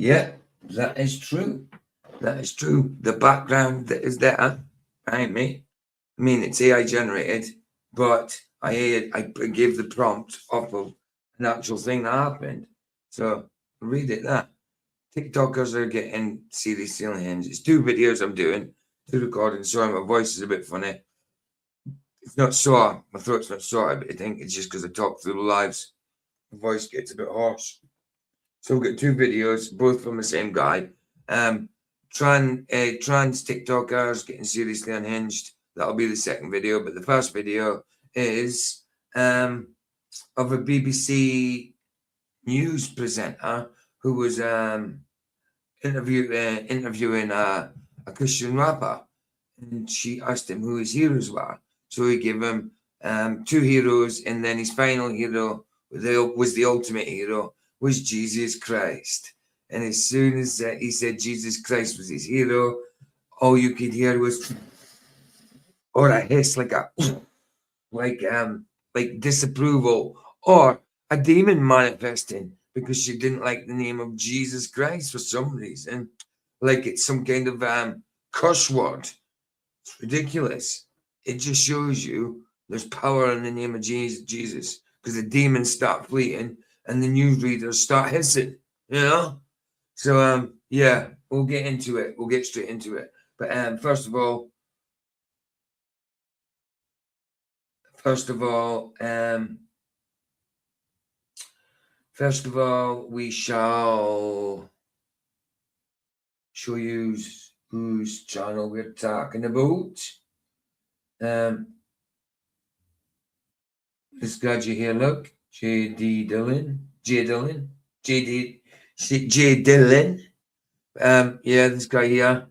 Yeah, that is true. That is true. The background that is there behind me, I mean, it's AI generated, but I gave the prompt off of an actual thing that happened. So read it there. TikTokers are getting serious ceiling hinge. It's 2 videos I'm doing, 2 recordings. Sorry, my voice is a bit funny. It's not sore. My throat's not sore. I think it's just because I talk through the lives. My voice gets a bit hoarse. So we've got 2 videos, both from the same guy. Trans TikTokers getting seriously unhinged. That'll be the second video, but the first video is of a BBC news presenter who was interviewing a Christian rapper, and she asked him who his heroes were. So he gave him 2 heroes, and then his final hero was the ultimate hero, was Jesus Christ. And as soon as he said Jesus Christ was his hero, all you could hear was, or a hiss, like disapproval, or a demon manifesting because she didn't like the name of Jesus Christ for some reason, like it's some kind of curse word. It's ridiculous. It just shows you there's power in the name of Jesus, because the demons start fleeing and the newsreaders start hissing, you know? So yeah, we'll get into it. We'll get straight into it. But first of all, we shall show you whose channel we're talking about. This guy here, look, J Dillon. Yeah, this guy here.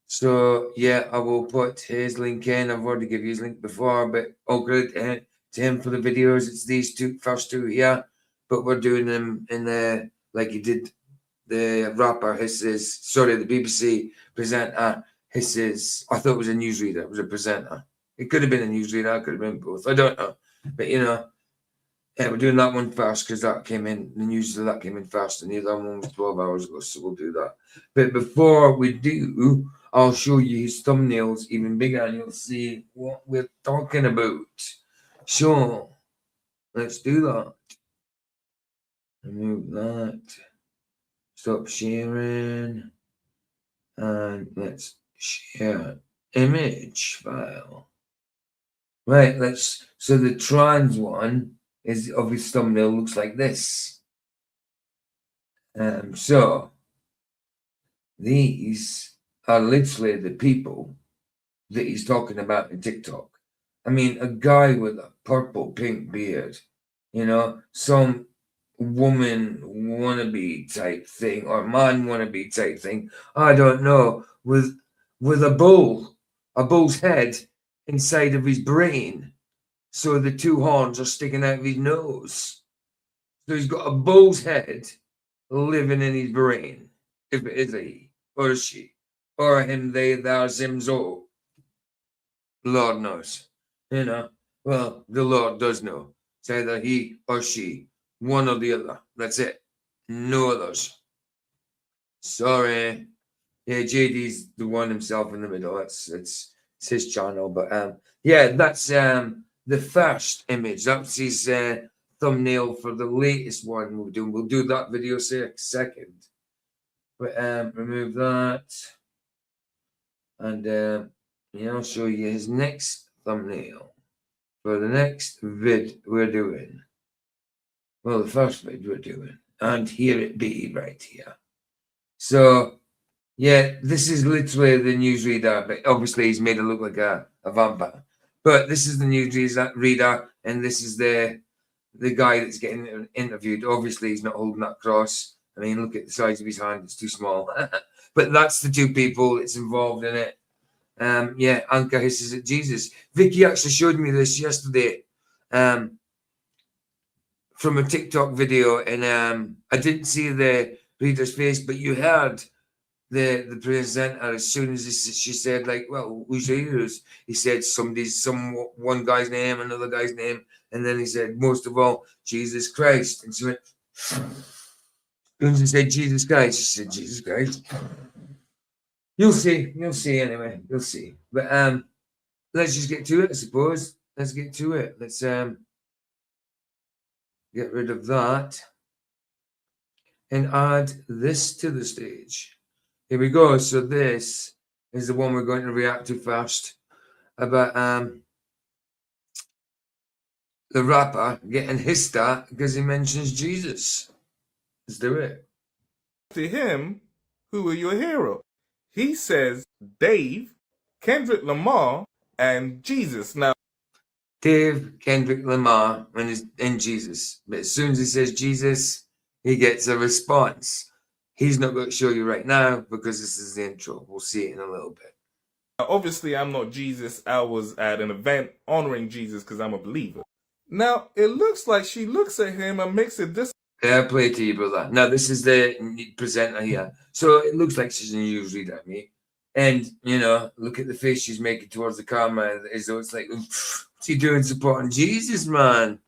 So yeah, I will put his link in. I've already given you his link before, but all good to him for the videos. It's these first two here, but we're doing them in the, like he did the rapper hisses. Sorry, the BBC presenter hisses. I thought it was a newsreader. It was a presenter. It could have been a newsreader. It could have been both. I don't know, but you know. Yeah, we're doing that one first because that came in, the news of that came in first, and the other one was 12 hours ago, so we'll do that. But before we do, I'll show you his thumbnails even bigger, and you'll see what we're talking about. So, let's do that. Remove that. Stop sharing. And let's share image file. Right, so the trans one is of his thumbnail looks like this. So these are literally the people that he's talking about in TikTok. I mean, a guy with a purple pink beard, you know, some woman wannabe type thing or man wannabe type thing. I don't know, with a bull's head inside of his brain. So the 2 horns are sticking out of his nose. So he's got a bull's head living in his brain, if it is a he or a she or a him, they, theirs, hims, all. Lord knows, you know. Well, the Lord does know. It's either he or she, one or the other. That's it. No others. Sorry. Yeah, JD's the one himself in the middle. It's his channel, but yeah, that's the first image. That's his thumbnail for the latest one we're doing. We'll do that video second. But remove that, and yeah, I'll show you his next thumbnail for the next vid we're doing. Well, the first vid we're doing, and here it be right here. So yeah, this is literally the newsreader, but obviously he's made it look like a vampire. But this is the newsreader, and this is the guy that's getting interviewed. Obviously, he's not holding that cross. I mean, look at the size of his hand; it's too small. But that's the 2 people that's involved in it. Yeah, Anka hisses at Jesus. Vicky actually showed me this yesterday, from a TikTok video, and I didn't see the reader's face, but you heard the presenter as soon as she said, like, well, who's your heroes? He said one guy's name, another guy's name, and then he said, most of all, Jesus Christ. And she went, soon as he said Jesus Christ, she said Jesus Christ. You'll see anyway. You'll see. But let's just get to it, I suppose. Let's get to it. Let's get rid of that and add this to the stage. Here we go. So this is the one we're going to react to first about the rapper getting his start because he mentions Jesus. Let's do it. To him, who are your hero? He says Dave, Kendrick Lamar, and Jesus. Now, Dave, Kendrick Lamar, and Jesus. But as soon as he says Jesus, he gets a response. He's not going to show you right now because this is the intro. We'll see it in a little bit. obviously, I'm not Jesus. I was at an event honoring Jesus because I'm a believer. Now, it looks like she looks at him and makes a Fair play to you, brother. Now, this is the presenter here. So it looks like she's a newsreader, me. And, you know, look at the face she's making towards the camera as though it's like, what's he doing supporting Jesus, man?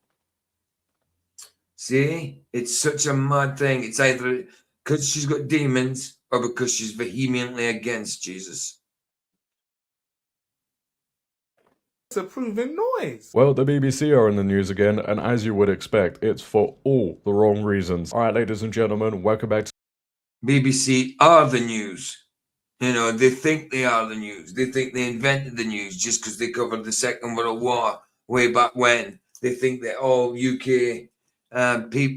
See? It's such a mad thing. It's either because she's got demons or because she's vehemently against Jesus. disapproving noise. Well, the BBC are in the news again, and as you would expect, it's for all the wrong reasons. Alright, ladies and gentlemen, welcome back to BBC are the news. You know, they think they are the news. They think they invented the news just because they covered the Second World War way back when. They think that all UK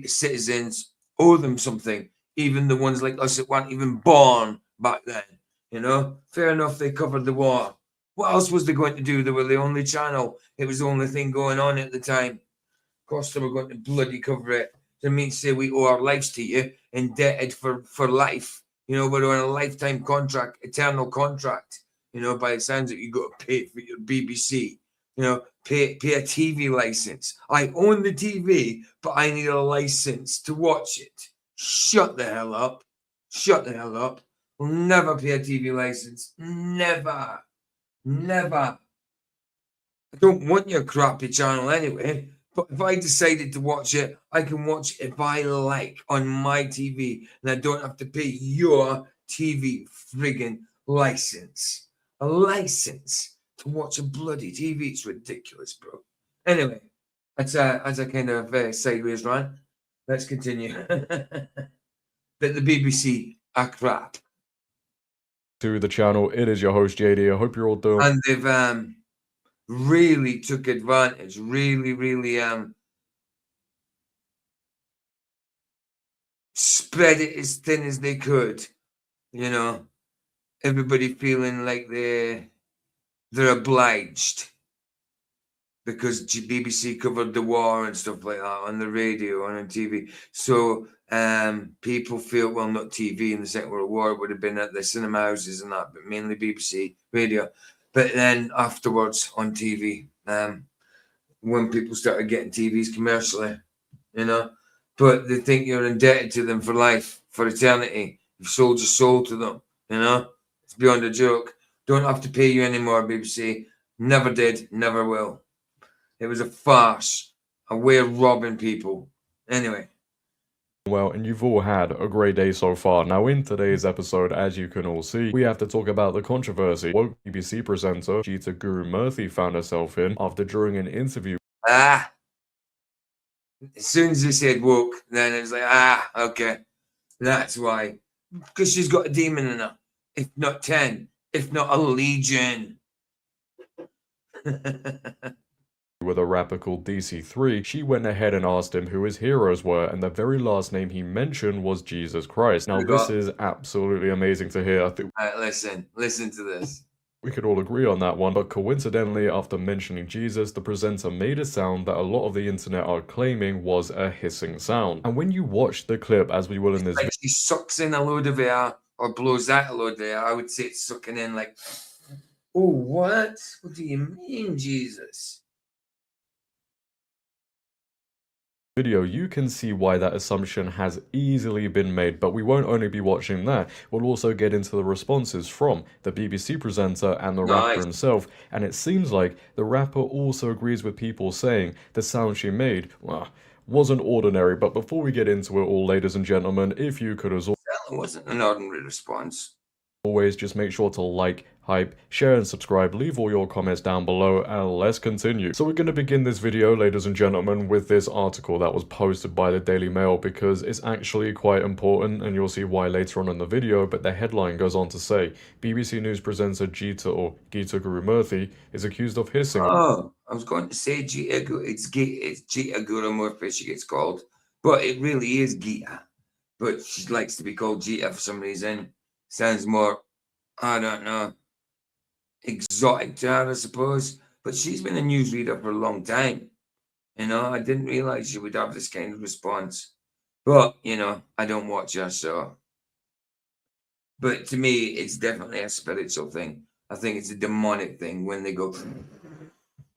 citizens owe them something, even the ones like us that weren't even born back then. You know, fair enough, they covered the war. What else was they going to do? They were the only channel. It was the only thing going on at the time. Of course, they were going to bloody cover it. That means say we owe our lives to you, indebted for life. You know, we're on a lifetime contract, eternal contract. You know, by the sounds of it, you got to pay for your BBC. You know, pay a TV license. I own the TV, but I need a license to watch it. Shut the hell up. Shut the hell up. We'll never pay a TV license. Never. Never. I don't want your crappy channel anyway. But if I decided to watch it, I can watch it if I like on my TV, and I don't have to pay your TV friggin' license. A license to watch a bloody TV. It's ridiculous, bro. Anyway, that's a kind of sideways rant. Let's continue. That the BBC are crap. the channel. It is your host, JD. I hope you're all doing And they've really took advantage, really spread it as thin as they could, you know, everybody feeling like they're obliged because BBC covered the war and stuff like that on the radio and on TV. So people feel, well, not TV in the Second World War, it would have been at the cinema houses and that, but mainly BBC radio. But then afterwards on TV, when people started getting TVs commercially, you know, but they think you're indebted to them for life, for eternity. You've sold your soul to them, you know. It's beyond a joke. Don't have to pay you anymore, BBC. Never did, never will. It was a farce, a way of robbing people. Anyway. well, and you've all had a great day so far. Now, in today's episode, as you can all see, we have to talk about the controversy woke BBC presenter Geeta Guru Murthy found herself in after during an interview As soon as he said woke, then it was like, okay. That's why. Because she's got a demon in her. If not 10, if not a legion. with a rapper called DC3, she went ahead and asked him who his heroes were, and the very last name he mentioned was Jesus Christ. Now, this is absolutely amazing to hear. I think listen to this. we could all agree on that one, but coincidentally, after mentioning Jesus, the presenter made a sound that a lot of the internet are claiming was a hissing sound. And when you watch the clip, as we will in this like she sucks in a load of air or blows out a load of air, I would say it's sucking in like, oh, what? What do you mean, Jesus? video, you can see why that assumption has easily been made, but we won't only be watching that, we'll also get into the responses from the BBC presenter and the rapper Nice. himself, and it seems like the rapper also agrees with people saying the sound she made, well, wasn't ordinary. But before we get into it all, ladies and gentlemen, if you could as That wasn't an ordinary response. always, just make sure to like, hype, share and subscribe, leave all your comments down below, and let's continue. So we're going to begin this video, ladies and gentlemen, with this article that was posted by the Daily Mail because it's actually quite important and you'll see why later on in the video, but the headline goes on to say, BBC News presenter Geeta Gurumurthy is accused of hissing. Oh, I was going to say it's Geeta Gurumurthy she gets called, but it really is Geeta. But she likes to be called Geeta for some reason. Sounds more, I don't know, exotic to her, I suppose. But she's been a newsreader for a long time. You know, I didn't realize she would have this kind of response. But, you know, I don't watch her, so. But to me, it's definitely a spiritual thing. I think it's a demonic thing when they go,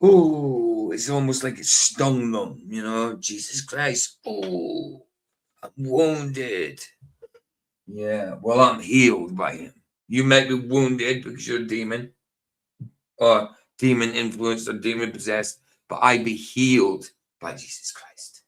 oh, it's almost like it stung them, you know, Jesus Christ. Oh, I'm wounded. Yeah, well, I'm healed by him. You might be wounded because you're a demon, or demon influenced, or demon possessed, but I be healed by Jesus Christ.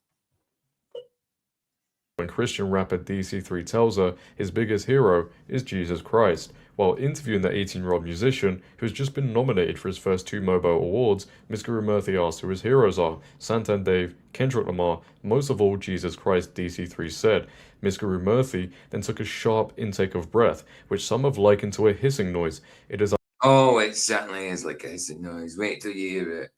When Christian rapper DC3 tells her his biggest hero is Jesus Christ. While interviewing the 18-year-old musician, who has just been nominated for his first 2 Mobo Awards, Ms. Gurumurthy asked who his heroes are. Santan Dave, Kendrick Lamar, most of all Jesus Christ, DC3 said. Ms. Gurumurthy then took a sharp intake of breath, which some have likened to a hissing noise. It is Oh, it certainly is like a hissing noise. Wait till you hear it.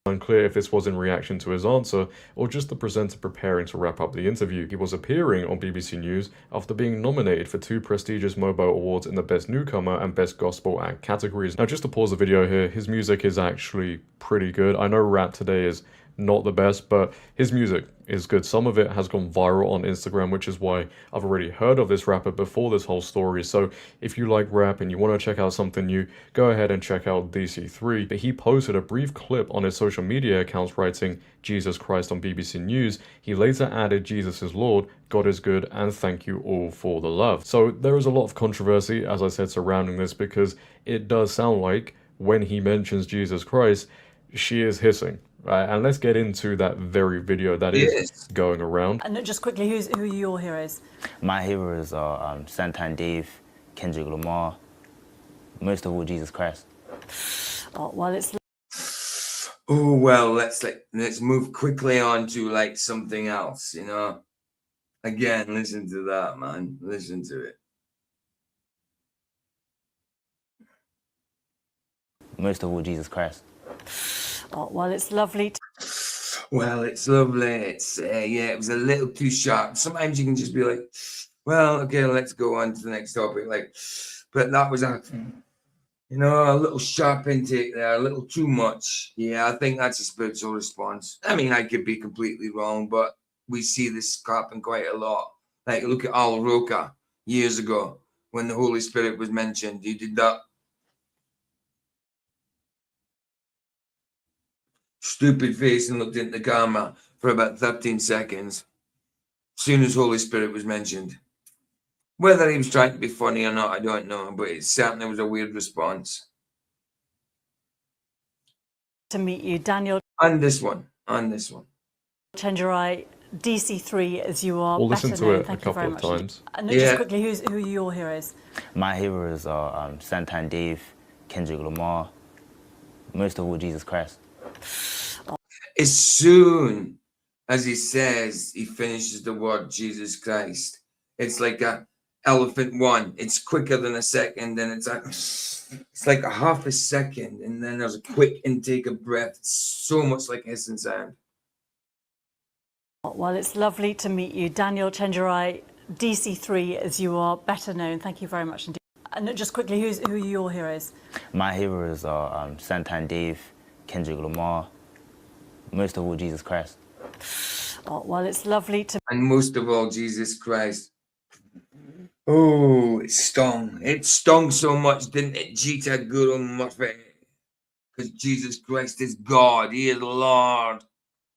unclear if this was in reaction to his answer or just the presenter preparing to wrap up the interview. He was appearing on BBC News after being nominated for 2 prestigious Mobo Awards in the Best Newcomer and Best Gospel Act categories. Now, just to pause the video here, his music is actually pretty good. I know rap today is not the best, but his music is good. Some of it has gone viral on Instagram, which is why I've already heard of this rapper before this whole story. So if you like rap and you want to check out something new, go ahead and check out DC3. But he posted a brief clip on his social media accounts writing Jesus Christ on BBC News. He later added Jesus is Lord, God is good, and thank you all for the love. So there is a lot of controversy, as I said, surrounding this because it does sound like when he mentions Jesus Christ, she is hissing. Right, and let's get into that very video that is going around. And just quickly, who are your heroes? My heroes are Santan Dave, Kendrick Lamar, most of all Jesus Christ. Oh, well, it's Oh, well, let's move quickly on to like something else, you know. Again, listen to that, man. Listen to it. Most of all Jesus Christ. oh, well, it's lovely. Well, it's lovely. It's yeah, it was a little too sharp. Sometimes you can just be like, well, okay, let's go on to the next topic. Like, but that was a, you know, a little sharp intake there, a little too much. Yeah, I think that's a spiritual response. I mean, I could be completely wrong, but we see this happen quite a lot. Like, look at Al Roker years ago when the Holy Spirit was mentioned. He did that stupid face and looked into the camera for about 13 seconds. Soon as Holy Spirit was mentioned. Whether he was trying to be funny or not, I don't know, but it certainly was a weird response. To meet you, Daniel And this one. Chenjerai, DC3, as you are. We'll listen better to known. it a Thank you couple very of much. times. And Yeah. just quickly, who are your heroes? My heroes are Santan Dave, Kendrick Lamar, most of all Jesus Christ. As soon as he says he finishes the word Jesus Christ, it's like a elephant one. It's quicker than a second, and it's like a half a second, and then there's a quick intake of breath. It's so much like hissing sound. Oh, well, it's lovely to meet you, Daniel Chenjerai, DC3, as you are better known. Thank you very much indeed. And just quickly, who are your heroes? My heroes are Santan Dave, Kendrick Lamar, most of all Jesus Christ. Oh, well, it's lovely to. And most of all, Jesus Christ. Oh, it stung. It stung so much, didn't it? Geeta Gurumurthy. Because Jesus Christ is God. He is Lord.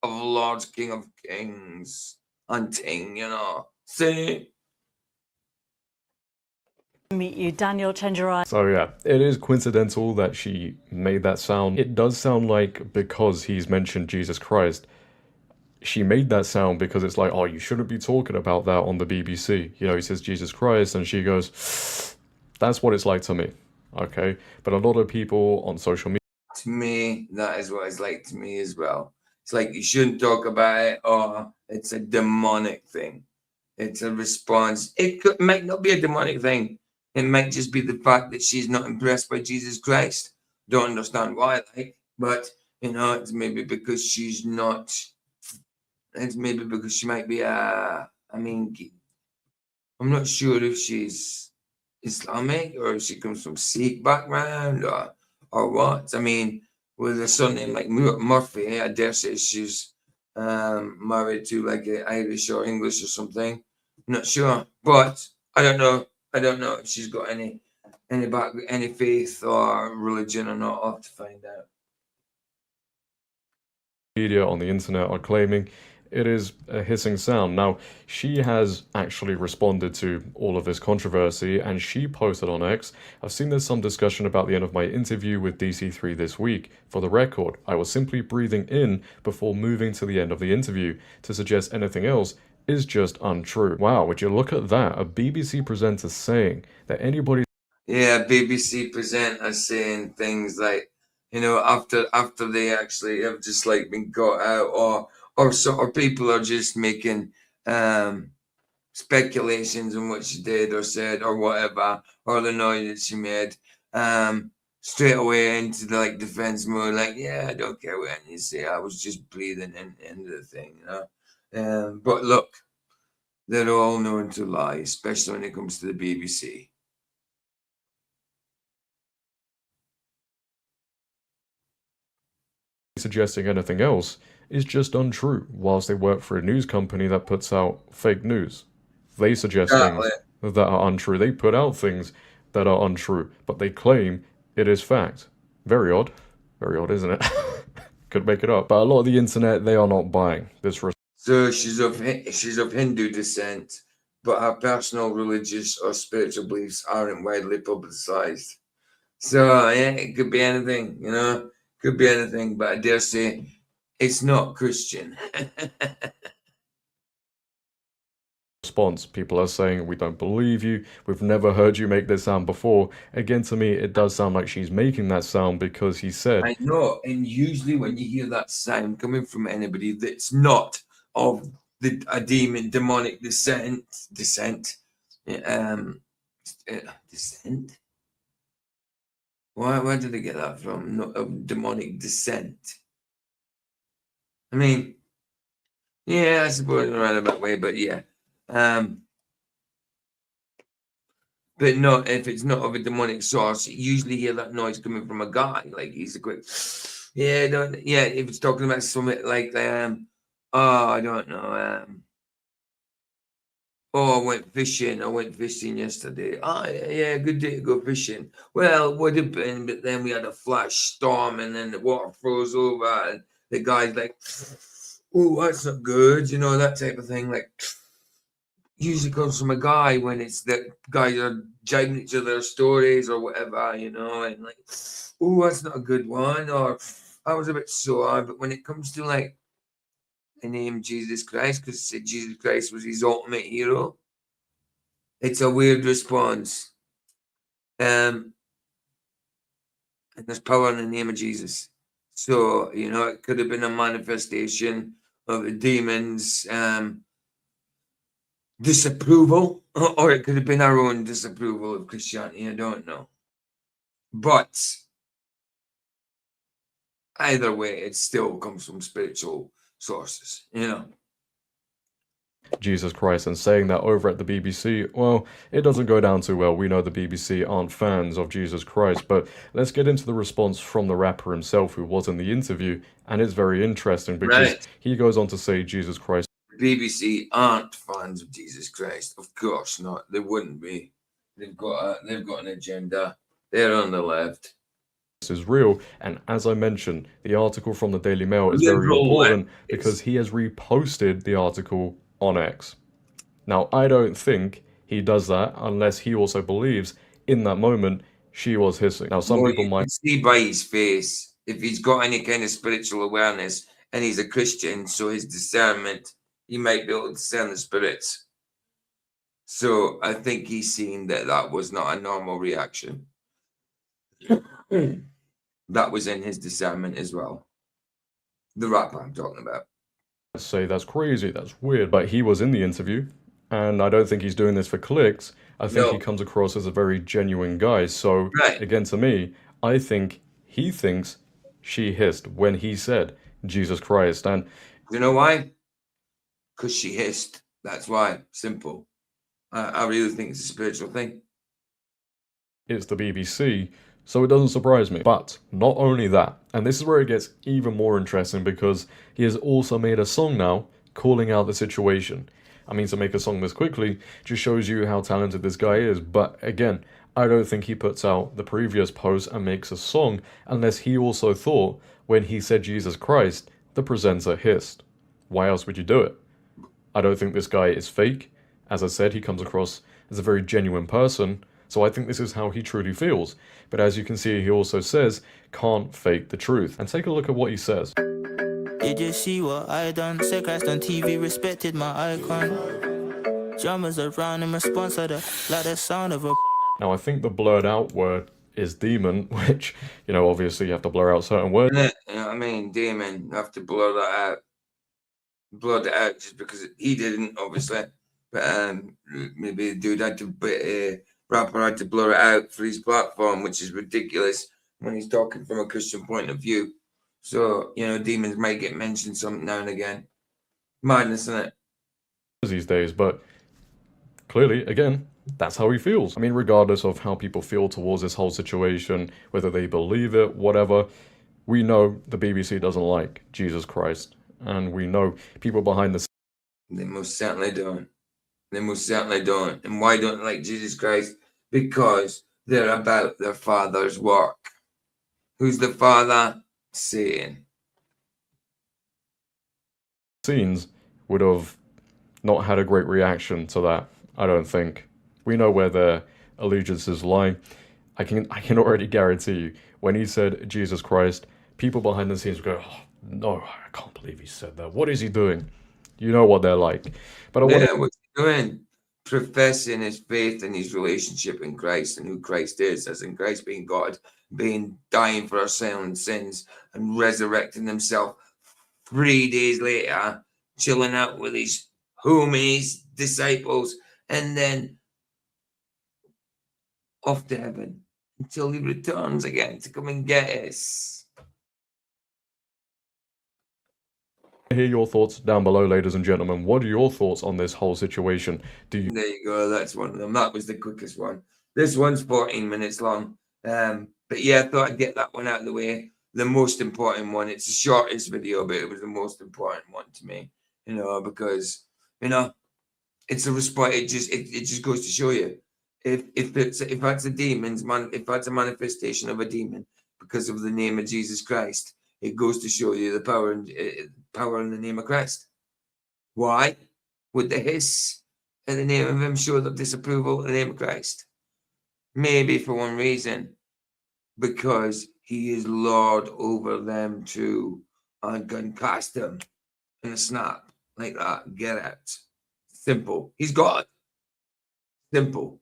of Lords, King of Kings, and Ting, you know. See? Meet you, Daniel Chenjerai. So yeah, it is coincidental that she made that sound. It does sound like because he's mentioned Jesus Christ, she made that sound because it's like, oh, you shouldn't be talking about that on the BBC. You know, he says Jesus Christ, and she goes, that's what it's like to me. Okay, but a lot of people on social media. To me, that is what it's like to me as well. It's like you shouldn't talk about it, or it's a demonic thing. It's a response. Might not be a demonic thing. It might just be the fact that she's not impressed by Jesus Christ. Don't understand why, like, but you know, it's maybe because she's not. It's maybe because she might be I mean, I'm not sure if she's Islamic or if she comes from Sikh background or what. I mean, with a surname like Murphy, I dare say she's married to like an Irish or English or something. Not sure, but I don't know. I don't know if she's got any faith or religion or not. I'll have to find out. Media on the internet are claiming it is a hissing sound. Now, she has actually responded to all of this controversy, and she posted on X, I've seen there's some discussion about the end of my interview with DC3 this week. For the record, I was simply breathing in before moving to the end of the interview. To suggest anything else is just untrue. Wow, would you look at that? A BBC presenter saying that anybody... Yeah, BBC presenters saying things like, you know, after they actually have just like been got out, or people are just making speculations on what she did or said or whatever, or the noise that she made, straight away into the like defense mode, like, yeah, I don't care what you say, I was just breathing into the thing, you know. But look, they're all known to lie, especially when it comes to the BBC. suggesting anything else is just untrue, whilst they work for a news company that puts out fake news. They suggest things that are untrue. They put out things that are untrue, but they claim it is fact. Very odd. Very odd, isn't it? Could make it up. But a lot of the internet, they are not buying this. So she's of Hindu descent, but her personal religious or spiritual beliefs aren't widely publicized. So yeah, it could be anything, you know, could be anything, but I dare say it's not Christian. Response. People are saying, we don't believe you, we've never heard you make this sound before. Again, to me, it does sound like she's making that sound because he said... I know, and usually when you hear that sound coming from anybody that's not of a demonic descent. Where did I get that from? Not of demonic descent. I mean, yeah, I suppose in a roundabout way, but yeah. But not if it's not of a demonic source. You usually hear that noise coming from a guy, like he's a quick, yeah, if it's talking about something like I don't know, oh, I went fishing yesterday. Oh, yeah, good day to go fishing. Well, it would have been, but then we had a flash storm and then the water froze over and the guy's like, oh, that's not good, you know, that type of thing. Like, usually comes from a guy when it's that guys are jibing each other's stories or whatever, you know, and like, oh, that's not a good one, or I was a bit sore. But when it comes to like the name Jesus Christ, because it said Jesus Christ was his ultimate hero, it's a weird response. And there's power in the name of Jesus. So, you know, it could have been a manifestation of the demons' disapproval, or it could have been our own disapproval of Christianity. I don't know. But either way, it still comes from spiritual sources, you know. Jesus Christ, and saying that over at the BBC, well, it doesn't go down too well. We know the BBC aren't fans of Jesus Christ, but let's get into the response from the rapper himself who was in the interview, and it's very interesting because he goes on to say Jesus Christ. BBC aren't fans of Jesus Christ, of course not. They wouldn't be. They've got an agenda. They're on the left. is real. And as I mentioned, the article from the Daily Mail is very Liberal important leftists. because he has reposted the article on X. Now, I don't think he does that unless he also believes in that moment she was hissing. Now, some Well, people you might can see by his face if he's got any kind of spiritual awareness, and he's a Christian, so his discernment, he might be able to discern the spirits. So I think he's seen that that was not a normal reaction. That was in his discernment as well. The rapper I'm talking about. say that's crazy, that's weird, but he was in the interview, and I don't think he's doing this for clicks. I think he No. comes across as a very genuine guy. So, Right. again, to me, I think he thinks she hissed when he said Jesus Christ. And You know why? Because she hissed. That's why. Simple. I really think it's a spiritual thing. it's the BBC, so it doesn't surprise me. But not only that, and this is where it gets even more interesting because he has also made a song now calling out the situation. I mean, to make a song this quickly just shows you how talented this guy is. But again, I don't think he puts out the previous post and makes a song unless he also thought when he said Jesus Christ, the presenter hissed. Why else would you do it? I don't think this guy is fake. As I said, he comes across as a very genuine person. So I think this is how he truly feels. But as you can see, he also says, can't fake the truth. And take a look at what he says. Did you see what I done? Said Christ on TV, respected my icon. Drummers around in response to the sound of a. Now, I think the blurred out word is demon, which, obviously you have to blur out certain words. You know what I mean? Damon, you have to blur that out. Blur that out just because he didn't, obviously. But maybe the dude had to, rapper had to blur it out for his platform, which is ridiculous when he's talking from a Christian point of view. So, demons might get mentioned something now and again. Madness, isn't it? These days, but clearly, again, that's how he feels. I mean, regardless of how people feel towards this whole situation, whether they believe it, whatever, we know the BBC doesn't like Jesus Christ. And we know people behind the scenes. They most certainly don't. They most certainly don't. And why don't they like Jesus Christ? Because they're about their Father's work. Who's the Father? Satan. Would have not had a great reaction to that, I don't think. We know where their allegiances lie. I can already guarantee you, when he said Jesus Christ, people behind the scenes would go, oh, no, I can't believe he said that. What is he doing? You know what they're like. But what's he doing? Professing his faith and his relationship in Christ and who Christ is, as in Christ being God, dying for our sins and resurrecting himself 3 days later, chilling out with his homies, disciples, and then off to heaven until he returns again to come and get us. hear your thoughts down below, ladies and gentlemen. What are your thoughts on this whole situation? There you go. That's one of them. That was the quickest one. This one's 14 minutes long. But yeah, I thought I'd get that one out of the way. The most important one. It's the shortest video, but it was the most important one to me. Because it's a response. It just goes to show you if that's a demon's if that's a manifestation of a demon because of the name of Jesus Christ, it goes to show you the power in the name of Christ. Why would the hiss in the name of him show their disapproval in the name of Christ? Maybe for one reason, because he is Lord over them too, and can cast them in a snap like that. Get out. Simple. He's God. Simple.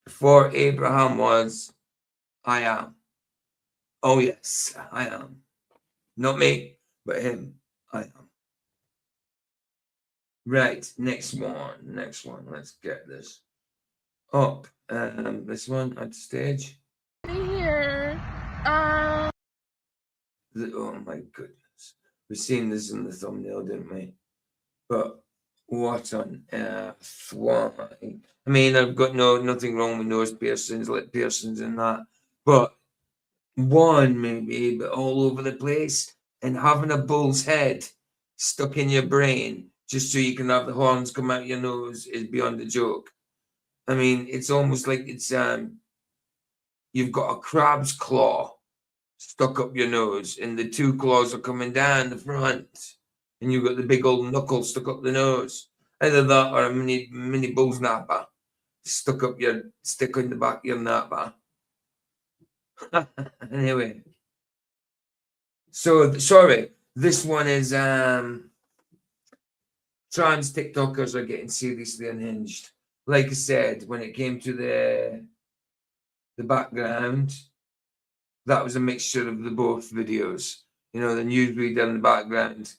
Before Abraham was, I am. Oh yes, I am. Not me, but him. I am. Right, next one. Let's get this up. This one at the stage. Here. Oh my goodness. We've seen this in the thumbnail, didn't we? But what on earth? Why? I mean, I've got nothing wrong with nose piercings, lip piercings and that. But one maybe, but all over the place. And having a bull's head stuck in your brain just so you can have the horns come out your nose is beyond a joke. I mean, it's almost like it's you've got a crab's claw stuck up your nose, and the two claws are coming down the front, and you've got the big old knuckle stuck up the nose. Either that or a mini bull's napper stick in the back of your napper. Anyway, so sorry, this one is trans TikTokers are getting seriously unhinged. Like I said, when it came to the background, that was a mixture of the both videos. You know, the news we done in the background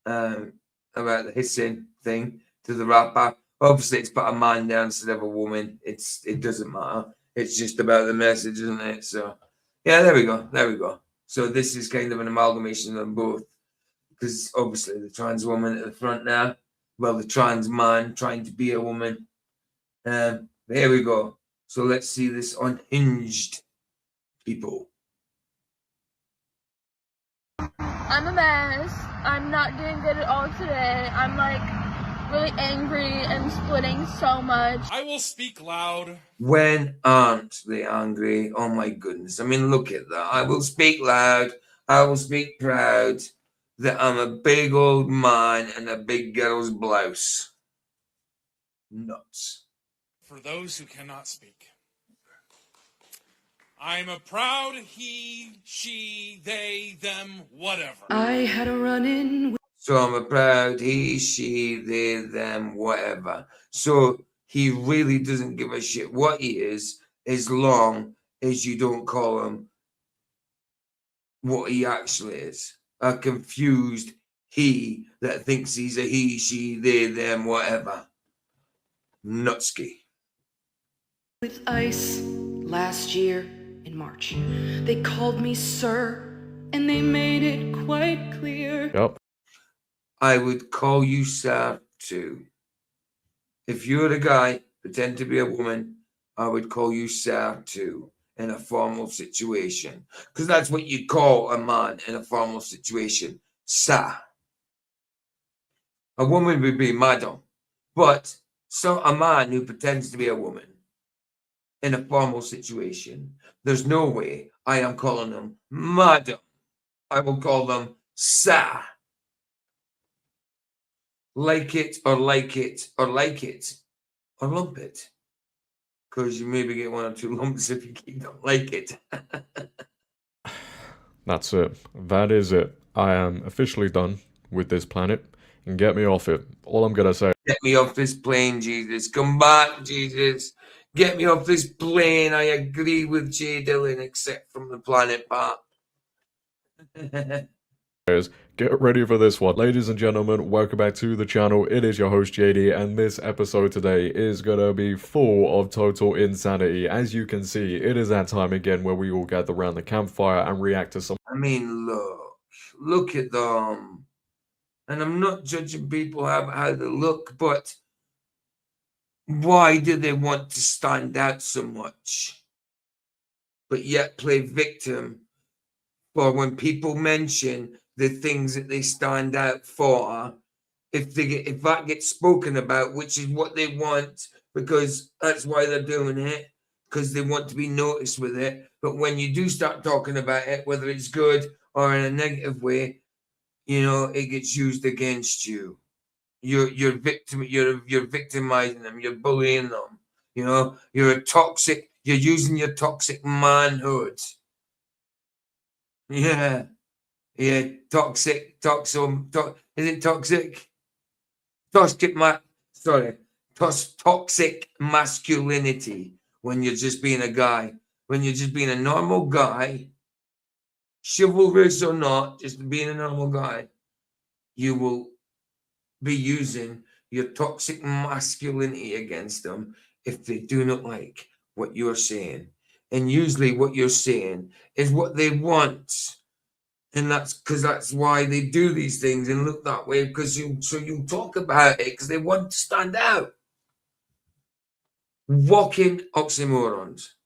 about the hissing thing to the rapper. Obviously, it's put a man there instead of a woman. It doesn't matter. It's just about the message, isn't it? So, yeah, there we go. There we go. So this is kind of an amalgamation of both, because obviously the trans woman at the front now, well, the trans man trying to be a woman. There we go. So let's see this unhinged people. I'm a mess. I'm not doing good at all today. I'm like really angry and splitting so much. I will speak loud. When aren't they angry? Oh my goodness. I mean, look at that. I will speak loud. I will speak proud that I'm a big old man in a big girl's blouse. Nuts. For those who cannot speak, I'm a proud he, she, they, them, whatever. I had a run-in with... So I'm a proud he, she, they, them, whatever. So he really doesn't give a shit what he is, as long as you don't call him what he actually is. A confused he that thinks he's a he, she, they, them, whatever. Nutsky. with ICE last year in March. They called me sir, and they made it quite clear. Yep. I would call you sir too. If you're a guy, pretend to be a woman, I would call you sir too in a formal situation. Because that's what you call a man in a formal situation. Sir. A woman would be madam. But so a man who pretends to be a woman in a formal situation, there's no way I am calling them madam. I will call them sir. Like it or like it or like it or lump it. Because you maybe get one or two lumps if you don't like it. That's it. That is it. I am officially done with this planet. And get me off it. All I'm gonna say. Get me off this plane, Jesus. Come back, Jesus. Get me off this plane. I agree with Jay Dillon, except from the planet part. Get ready for this one. Ladies and gentlemen, welcome back to the channel. It is your host JD, and this episode today is gonna be full of total insanity. As you can see, it is that time again where we all gather around the campfire and react to some... I mean, look at them. And I'm not judging people how they look, but why do they want to stand out so much, but yet play victim for when people mention the things that they stand out for? If that gets spoken about, which is what they want, because that's why they're doing it, because they want to be noticed with it. But when you do start talking about it, whether it's good or in a negative way, you know, it gets used against you. You're victimizing them, you're bullying them, you know, you're using your toxic manhood. Yeah, toxic, is it toxic? Toxic masculinity when you're just being a guy, when you're just being a normal guy, chivalrous or not, just being a normal guy, you will be using your toxic masculinity against them if they do not like what you're saying. And usually what you're saying is what they want. And that's why they do these things and look that way, because you talk about it because they want to stand out. Walking oxymorons.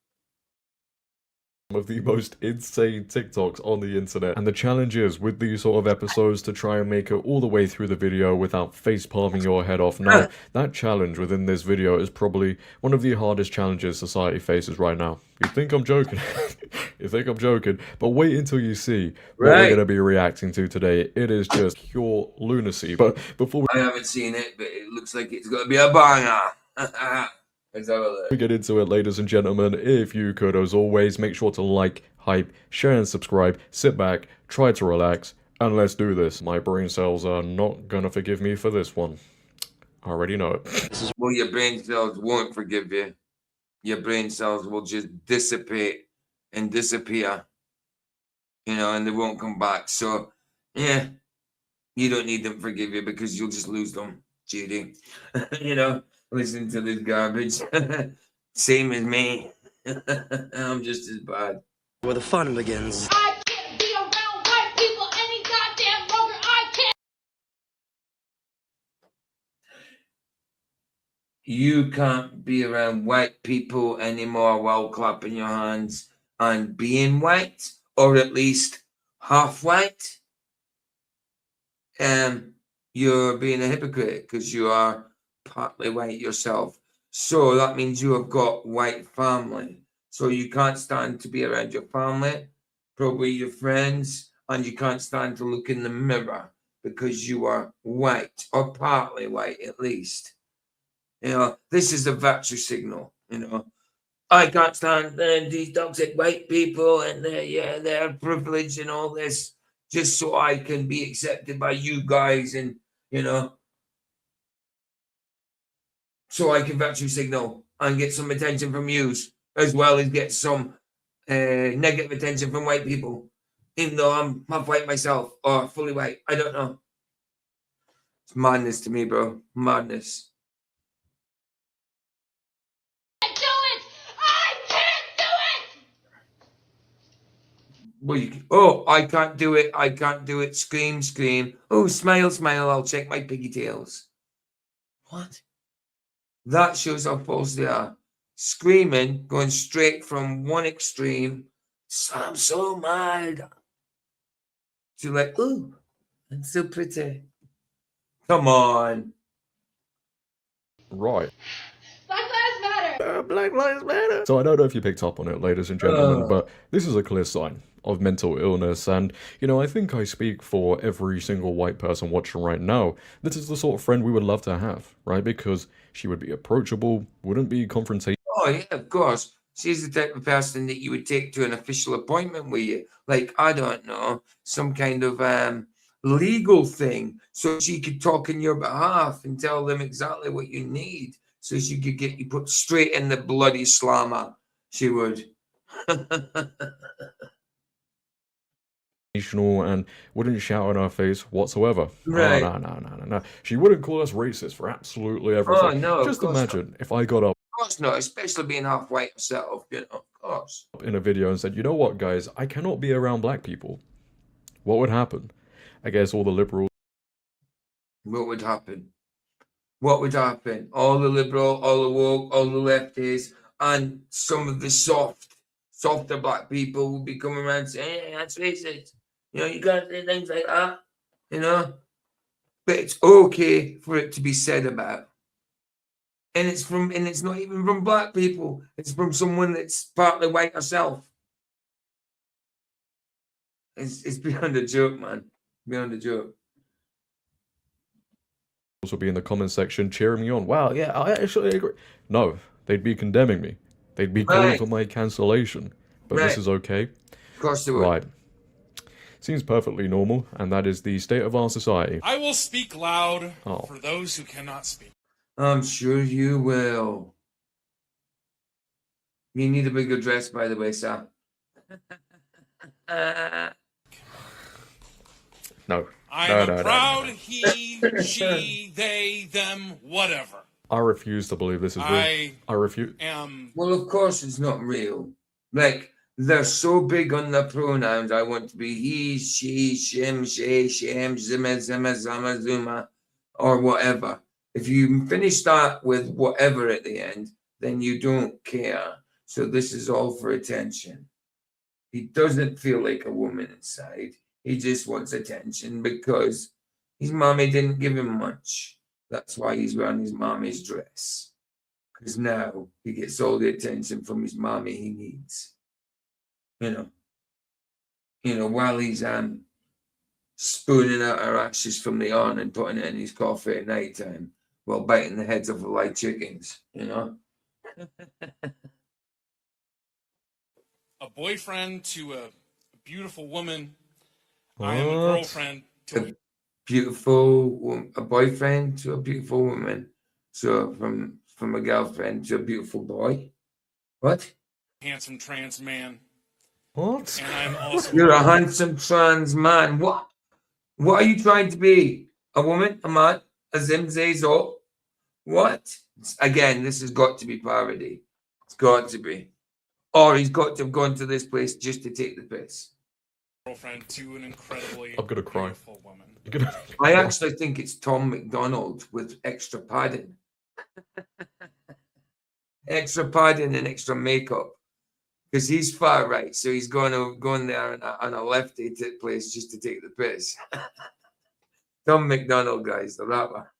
of the most insane TikToks on the internet. And the challenge is, with these sort of episodes, to try and make it all the way through the video without face palming your head off. Now, that challenge within this video is probably one of the hardest challenges society faces right now. You think I'm joking? You think I'm joking? But wait until you see what we're going to be reacting to today. It is just pure lunacy. But before I haven't seen it, but it looks like it's going to be a banger. Let's have a look. we get into it, ladies and gentlemen, if you could, as always, make sure to like, hype, share and subscribe, sit back, try to relax, and let's do this. My brain cells are not gonna forgive me for this one. I already know it. Well, your brain cells won't forgive you. Your brain cells will just dissipate and disappear, you know, and they won't come back. So, yeah, you don't need them to forgive you because you'll just lose them, Judy. You know, listen to this garbage. Same as me. I'm just as bad. Where the fun begins. I can't be around white people any goddamn longer. I can't. You can't be around white people anymore while clapping your hands and being white, or at least half white. You're being a hypocrite because you are partly white yourself. So that means you have got white family. So you can't stand to be around your family, probably your friends, and you can't stand to look in the mirror because you are white, or partly white at least. You know, this is a virtue signal, you know. I can't stand these toxic white people and their privilege and all this, just so I can be accepted by you guys and, you know, so I can virtue signal and get some attention from yous, as well as get some negative attention from white people, even though I'm half white myself or fully white. I don't know. It's madness to me, bro. Madness. Well, I can't do it. I can't do it. Scream, scream. Oh, smile, smile. I'll check my pigtails. What? That shows how false they are. Screaming, going straight from one extreme, I'm so mad, to like, oh, I'm so pretty. Come on. Right. Black Lives Matter. Black Lives Matter. So I don't know if you picked up on it, ladies and gentlemen, but this is a clear sign of mental illness, and you know, I think I speak for every single white person watching right now. This is the sort of friend we would love to have, right? Because she would be approachable, wouldn't be confrontational. Oh yeah, of course. She's the type of person that you would take to an official appointment with you, like, I don't know, some kind of legal thing, so she could talk in your behalf and tell them exactly what you need, so she could get you put straight in the bloody slammer. She would. And wouldn't shout in our face whatsoever. Right. Oh, no. She wouldn't call us racist for absolutely everything. Oh, no, Just of course imagine if I got up Of course not, especially being half white herself, you know, of course. in a video and said, you know what, guys, I cannot be around black people. What would happen? I guess all the liberals. What would happen? What would happen? All the liberal, all the woke, all the lefties, and some of the softer black people would be coming around saying, hey, that's racist. You know, you can't say things like that, you know? But it's okay for it to be said about. And it's not even from black people. It's from someone that's partly white herself. It's beyond a joke, man. Beyond a joke. Will be in the comment section cheering me on. Wow, yeah, I actually agree. No, they'd be condemning me. They'd be calling for my cancellation. But this is okay. Of course they would. Right. Seems perfectly normal, and that is the state of our society. I will speak loud Oh. for those who cannot speak. I'm sure you will. You need a bigger dress, by the way, sir. No. I'm No, a no, proud no. he, she, they, them, whatever. I refuse to believe this is real. I refuse. Well, of course it's not real. Like, they're so big on the pronouns. I want to be he, she, shim, she, shem, zima, zima, zama, zuma, or whatever. If you finish that with whatever at the end, then you don't care. So this is all for attention. He doesn't feel like a woman inside. He just wants attention because his mommy didn't give him much. That's why he's wearing his mommy's dress. Because now he gets all the attention from his mommy he needs. You know, while he's spooning out her ashes from the urn and putting it in his coffee at night time while biting the heads off the live chickens, you know? A boyfriend to a beautiful woman. I am a girlfriend to a A boyfriend to a beautiful woman. So from a girlfriend to a beautiful boy. What? handsome trans man. What? And I'm also You're a handsome trans man. What? What are you trying to be? A woman? A man? A Zimzezo? What? Again, this has got to be parody. It's got to be. Or he's got to have gone to this place just to take the piss. girlfriend to an incredibly I'm gonna cry. beautiful woman. I actually think it's Tom McDonald with extra padding. Extra padding and extra makeup. Because he's far right, so he's going there on a lefty place just to take the piss. Tom McDonald, guys, the rapper.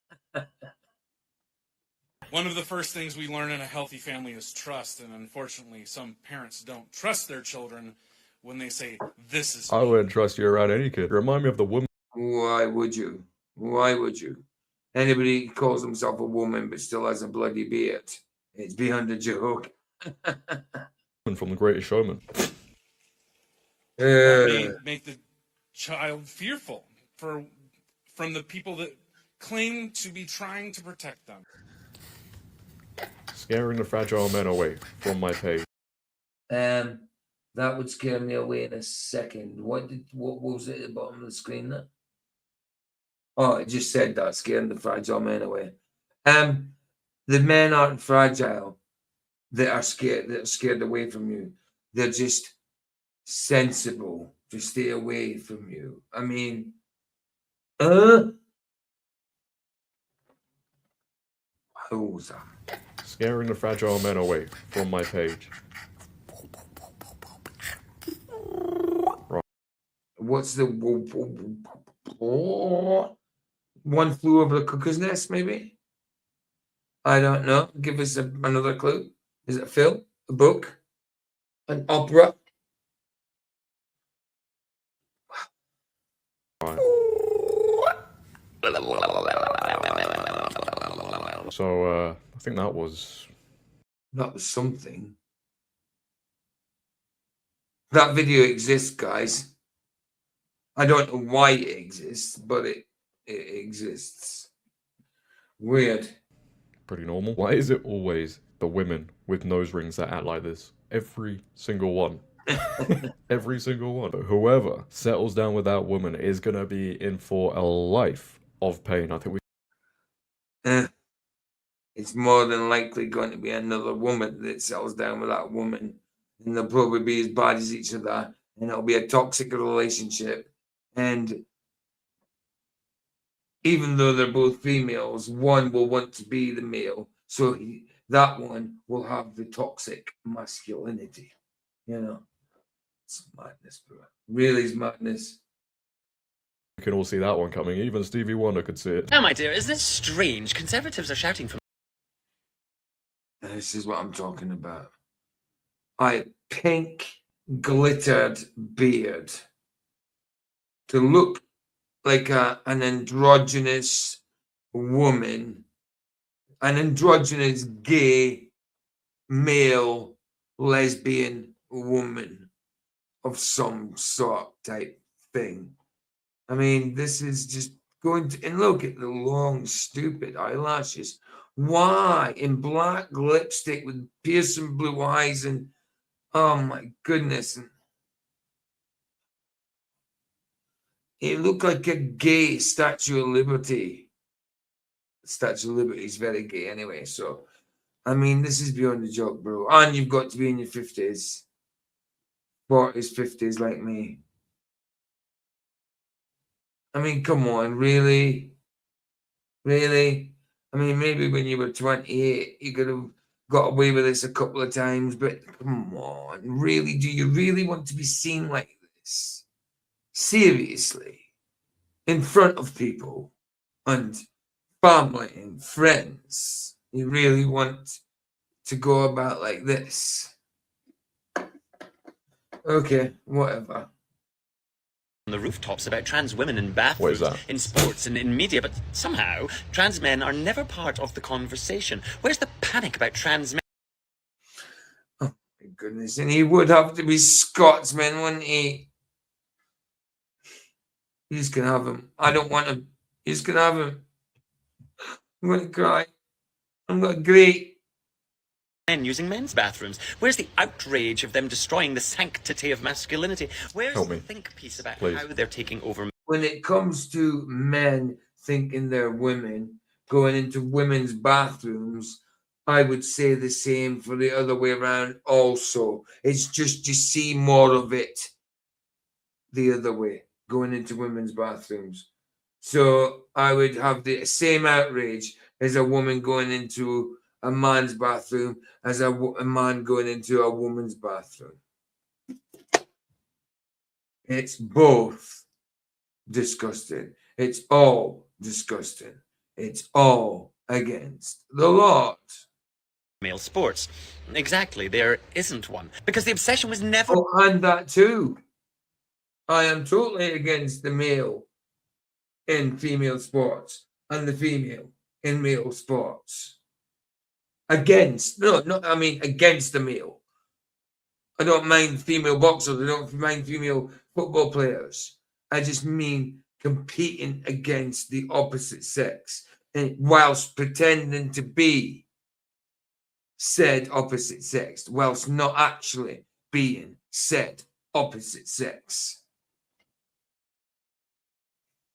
One of the first things we learn in a healthy family is trust, and unfortunately, some parents don't trust their children when they say, "This is." I wouldn't trust you around any kid. Remind me of the woman Why would you? Why would you? Anybody who calls himself a woman but still has a bloody beard, it's beyond a joke. from The Greatest Showman. Make the child fearful from the people that claim to be trying to protect them. Scaring the fragile men away from my page. That would scare me away in a second. What was it at the bottom of the screen there? Oh, it just said that, scaring the fragile men away. The men aren't fragile that are scared away from you. They're just sensible to stay away from you. I mean, who was that? Scaring the fragile men away from my page. What's the One Flew Over the Cuckoo's Nest, maybe? I don't know. Give us another clue. Is it a film? A book? An opera? Right. So, I think that was something. That video exists, guys. I don't know why it exists, but it exists. Weird. pretty normal. Why is it always the women with nose rings that act like this? Every single one. Every single one. But whoever settles down with that woman is going to be in for a life of pain. I think It's more than likely going to be another woman that settles down with that woman. And they'll probably be as bad as each other. And it'll be a toxic relationship. And even though they're both females, one will want to be the male. So that one will have the toxic masculinity. You know, it's madness, bro. Really is madness. we can all see that one coming. Even Stevie Wonder could see it. Oh, my dear, isn't it strange? Conservatives are shouting for... This is what I'm talking about. Pink glittered beard. To look like an androgynous woman, an androgynous gay male lesbian woman of some sort type thing. I mean, this is just going to, and look at the long, stupid eyelashes. Why? In black lipstick with piercing blue eyes and, oh my goodness. It looked like a gay Statue of Liberty. Statue of Liberty is very gay anyway, so, I mean, this is beyond a joke, bro. And you've got to be in your 50s. 40s, 50s like me. I mean, come on, really? Really? I mean, maybe when you were 28, you could have got away with this a couple of times, but come on, really, do you really want to be seen like this? Seriously, in front of people and family and friends, you really want to go about like this? Okay, whatever. On the rooftops about trans women in What is bathrooms, that? in sports, and in media, but somehow trans men are never part of the conversation. Where's the panic about trans men? Oh my goodness, and he would have to be Scotsman, wouldn't he? You just can have him. I don't want him. You just can have him. I'm going to cry. I'm going to agree. Men using men's bathrooms? Where's the outrage of them destroying the sanctity of masculinity? Where's Help the me, think piece about please. how they're taking over? When it comes to men thinking they're women, going into women's bathrooms, I would say the same for the other way around also. It's just you see more of it the other way, going into women's bathrooms. So I would have the same outrage as a woman going into a man's bathroom as a man going into a woman's bathroom. It's both disgusting. It's all disgusting. It's all against the Lord. Male sports. Exactly, there isn't one. Because the obsession was never... Oh, and that too. I am totally against the male in female sports and the female in male sports. Against the male. I don't mind female boxers. I don't mind female football players. I just mean competing against the opposite sex, and whilst pretending to be said opposite sex, whilst not actually being said opposite sex.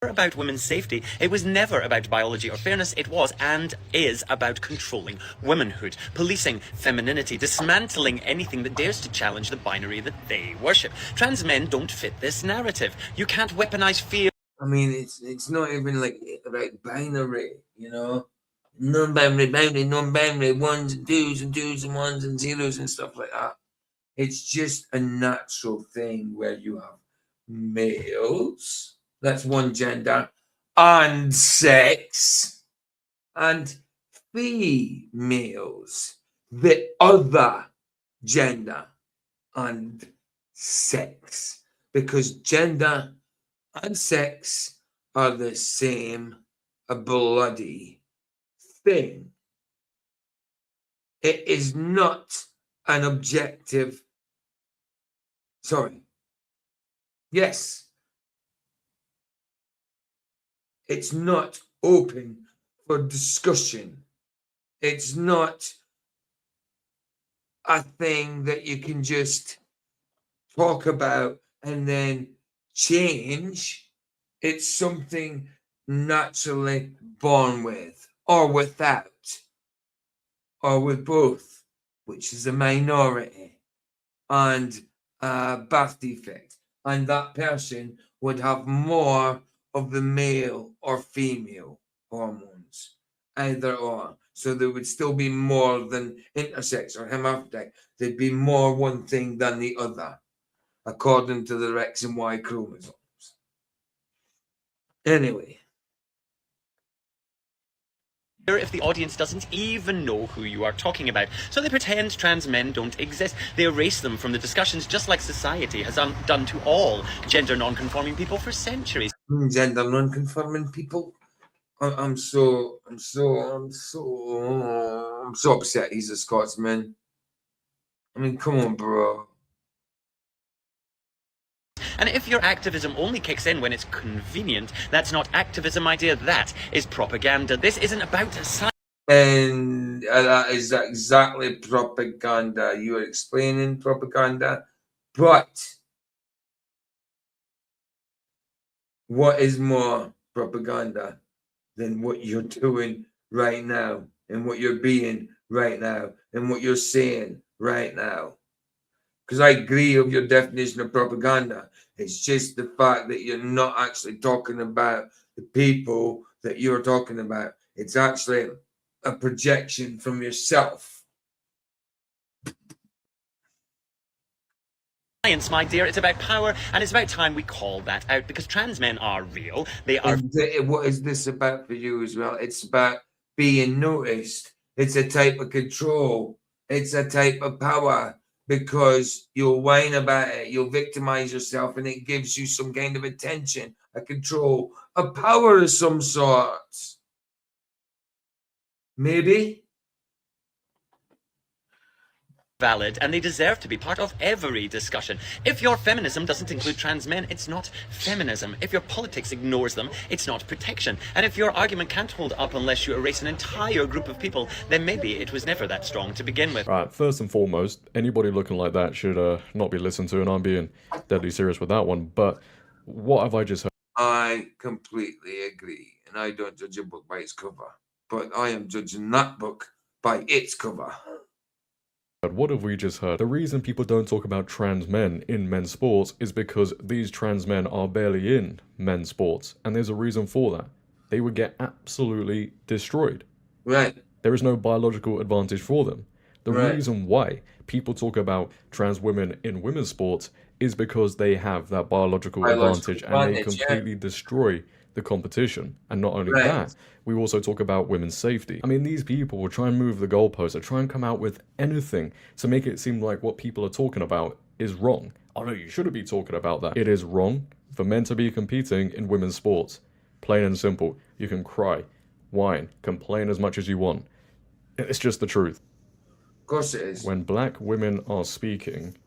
about women's safety. It was never about biology or fairness. It was and is about controlling womanhood, policing femininity, dismantling anything that dares to challenge the binary that they worship. Trans men don't fit this narrative. You can't weaponize fear. I mean, it's not even like about binary, you know? Non-binary, non-binary, ones and twos and ones and zeros and stuff like that. It's just a natural thing where you have males, that's one gender, and sex, and females, the other gender, and sex. Because gender and sex are the same bloody thing. It is not an objective. Sorry. Yes. It's not open for discussion. It's not a thing that you can just talk about and then change. It's something naturally born with, or without, or with both, which is a minority and a birth defect. And that person would have more of the male or female hormones, either or. So there would still be more than intersex or hermaphrodite. There'd be more one thing than the other, according to the X and Y chromosomes. Anyway. If the audience doesn't even know who you are talking about. So they pretend trans men don't exist. They erase them from the discussions, just like society has done to all gender non-conforming people for centuries. Gender non-conforming people? I'm so upset he's a Scotsman. I mean, come on, bro. And if your activism only kicks in when it's convenient, that's not activism, my dear. That is propaganda. This isn't about science. And that is exactly propaganda. You are explaining propaganda. But what is more propaganda than what you're doing right now, and what you're being right now, and what you're saying right now? Because I agree with your definition of propaganda. It's just the fact that you're not actually talking about the people that you're talking about. It's actually a projection from yourself science, my dear. It's about power, and it's about time we call that out, because trans men are real. They are. And what is this about for you as well? It's about being noticed. It's a type of control. It's a type of power, because you'll whine about it, you'll victimize yourself, and it gives you some kind of attention, a control, a power of some sort. Maybe. Valid, and they deserve to be part of every discussion. If your feminism doesn't include trans men, it's not feminism. If your politics ignores them, it's not protection. And if your argument can't hold up unless you erase an entire group of people, then maybe it was never that strong to begin with. Right, first and foremost, anybody looking like that should not be listened to, and I'm being deadly serious with that one. But what have I just heard? I completely agree, and I don't judge a book by its cover, but I am judging that book by its cover. What have we just heard? The reason people don't talk about trans men in men's sports is because these trans men are barely in men's sports, and there's a reason for that. They would get absolutely destroyed. Right. There is no biological advantage for them. The Right. reason why people talk about trans women in women's sports is because they have that biological advantage, and they completely destroy the competition. And not only Right. that, we also talk about women's safety. I mean, these people will try and move the goalposts, or try and come out with anything to make it seem like what people are talking about is wrong. Oh no, you shouldn't be talking about that. It is wrong for men to be competing in women's sports. Plain and simple. You can cry, whine, complain as much as you want. It's just the truth. Of course it is. When black women are speaking,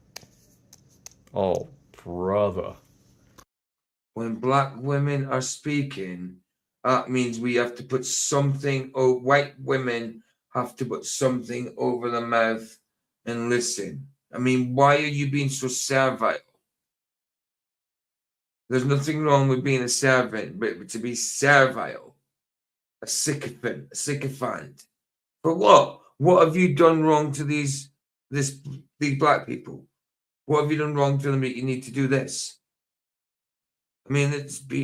oh, brother. When black women are speaking, that means we have to put something, or white women have to put something over their mouth and listen. I mean, why are you being so servile? There's nothing wrong with being a servant, but to be servile, a sycophant. For what? What have you done wrong to these black people? What have you done wrong to them that you need to do this? I mean,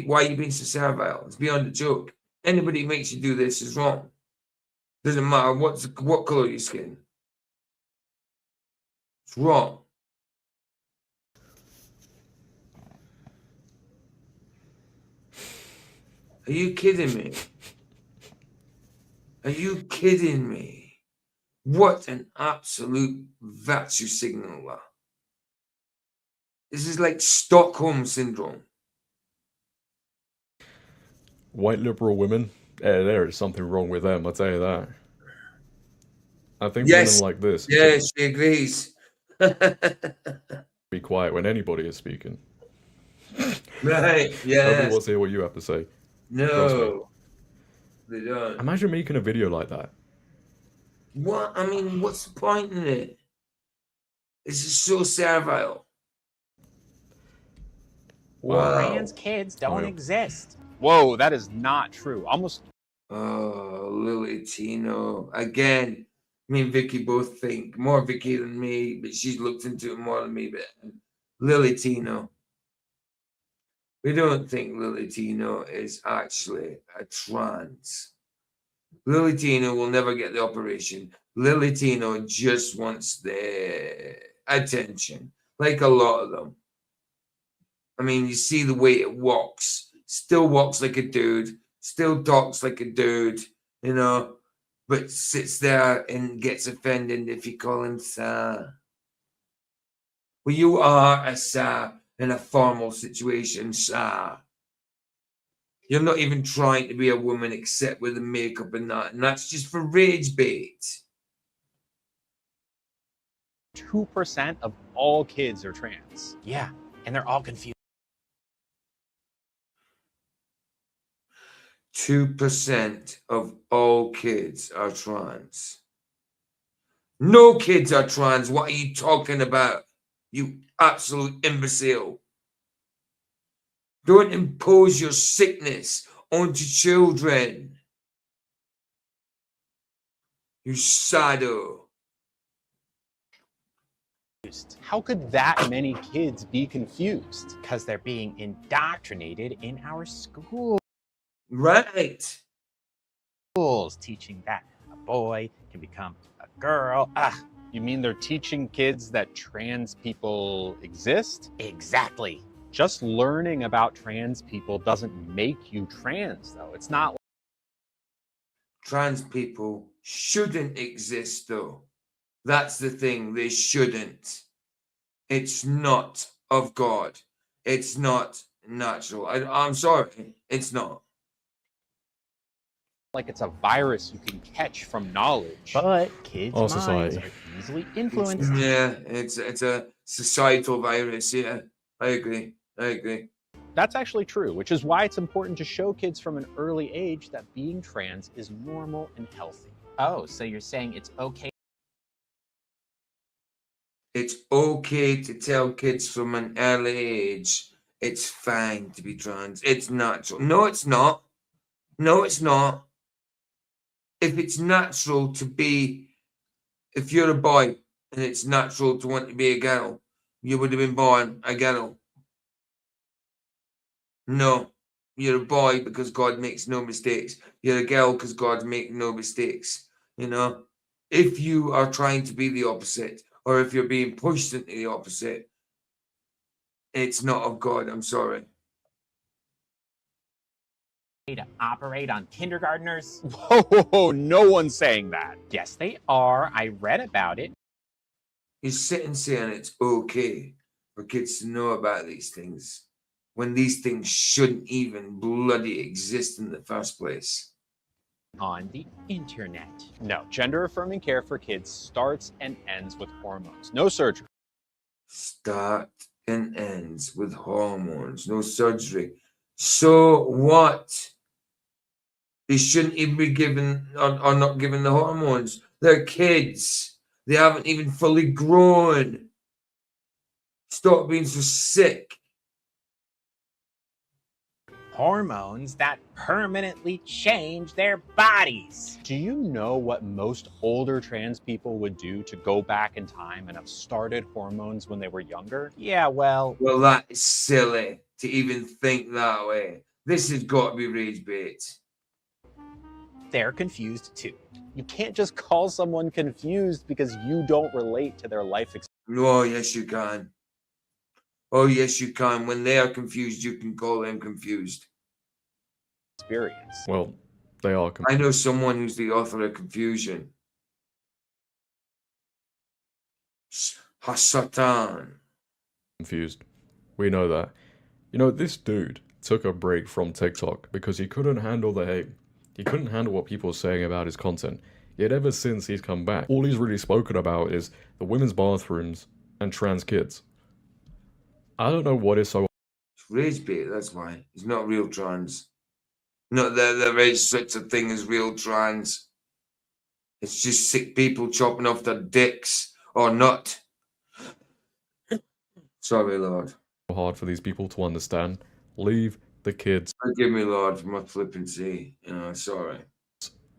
why are you being so servile? It's beyond a joke. Anybody who makes you do this is wrong. Doesn't matter what color your skin. It's wrong. Are you kidding me? Are you kidding me? What an absolute virtue signaler. This is like Stockholm Syndrome. White liberal women, there is something wrong with them, I'll tell you that. I think Yes. women like this Yeah, she agrees. be quiet when anybody is speaking. Right, Nobody yeah. wants to hear what you have to say. No, they don't. Imagine making a video like that. What? I mean, what's the point in it? It's just so servile. Wow. Trans kids don't Oh. exist. Whoa, that is not true. Almost. Oh, Lily Tino. Again, me and Vicky both think, more Vicky than me, but she's looked into it more than me. But Lily Tino. We don't think Lily Tino is actually a trans. Lily Tino will never get the operation. Lily Tino just wants the attention, like a lot of them. I mean, you see the way it walks. Still walks like a dude, still talks like a dude, you know, but sits there and gets offended if you call him sir. Well, you are a sir in a formal situation, sir. You're not even trying to be a woman except with the makeup and that's just for rage bait. 2% of all kids are trans. Yeah, and they're all confused. 2% of all kids are trans. No kids are trans. What are you talking about? You absolute imbecile. Don't impose your sickness onto children. You sado. How could that many kids be confused? Because they're being indoctrinated in our schools. Right. Teaching that a boy can become a girl. You mean they're teaching kids that trans people exist? Exactly. Just learning about trans people doesn't make you trans, though. It's not. Trans people shouldn't exist, though. That's the thing. They shouldn't. It's not of God. It's not natural. I'm sorry. It's not. Like it's a virus you can catch from knowledge. But kids' Our minds society. are easily influenced. Yeah, it's a societal virus. Yeah, I agree. That's actually true, which is why it's important to show kids from an early age that being trans is normal and healthy. Oh, so you're saying it's okay? It's okay to tell kids from an early age it's fine to be trans. It's natural. No, it's not. No, it's not. If it's natural to be, if you're a boy and it's natural to want to be a girl, you would have been born a girl. No, you're a boy because God makes no mistakes. You're a girl because God makes no mistakes. You know, if you are trying to be the opposite, or if you're being pushed into the opposite, it's not of God. I'm sorry. To operate on kindergartners? Whoa, no one's saying that. Yes, they are. I read about it. You sit and saying it's okay for kids to know about these things when these things shouldn't even bloody exist in the first place. On the internet. No, gender-affirming care for kids starts and ends with hormones. No surgery. Start and ends with hormones, no surgery. So what? They shouldn't even be given or not given the hormones. They're kids. They haven't even fully grown. Stop being so sick. Hormones that permanently change their bodies. Do you know what most older trans people would do to go back in time and have started hormones when they were younger? Yeah, well, That is silly to even think that way. This has got to be rage bait. they're confused too. You can't just call someone confused because you don't relate to their life experience. Oh, yes, you can. Oh, yes, you can. When they are confused, you can call them confused. Well, they are I know someone who's the author of confusion. Hasatan. confused. We know that. You know, this dude took a break from TikTok because he couldn't handle the hate. He couldn't handle what people were saying about his content. Yet ever since he's come back, all he's really spoken about is the women's bathrooms and trans kids. I don't know what is so... It's rage bait, that's why. It's not real trans. Not that there is such a thing as real trans. It's just sick people chopping off their dicks or not. Sorry, Lord. hard for these people to understand. Leave the kids Forgive me, Lord, for my flippancy. Sorry.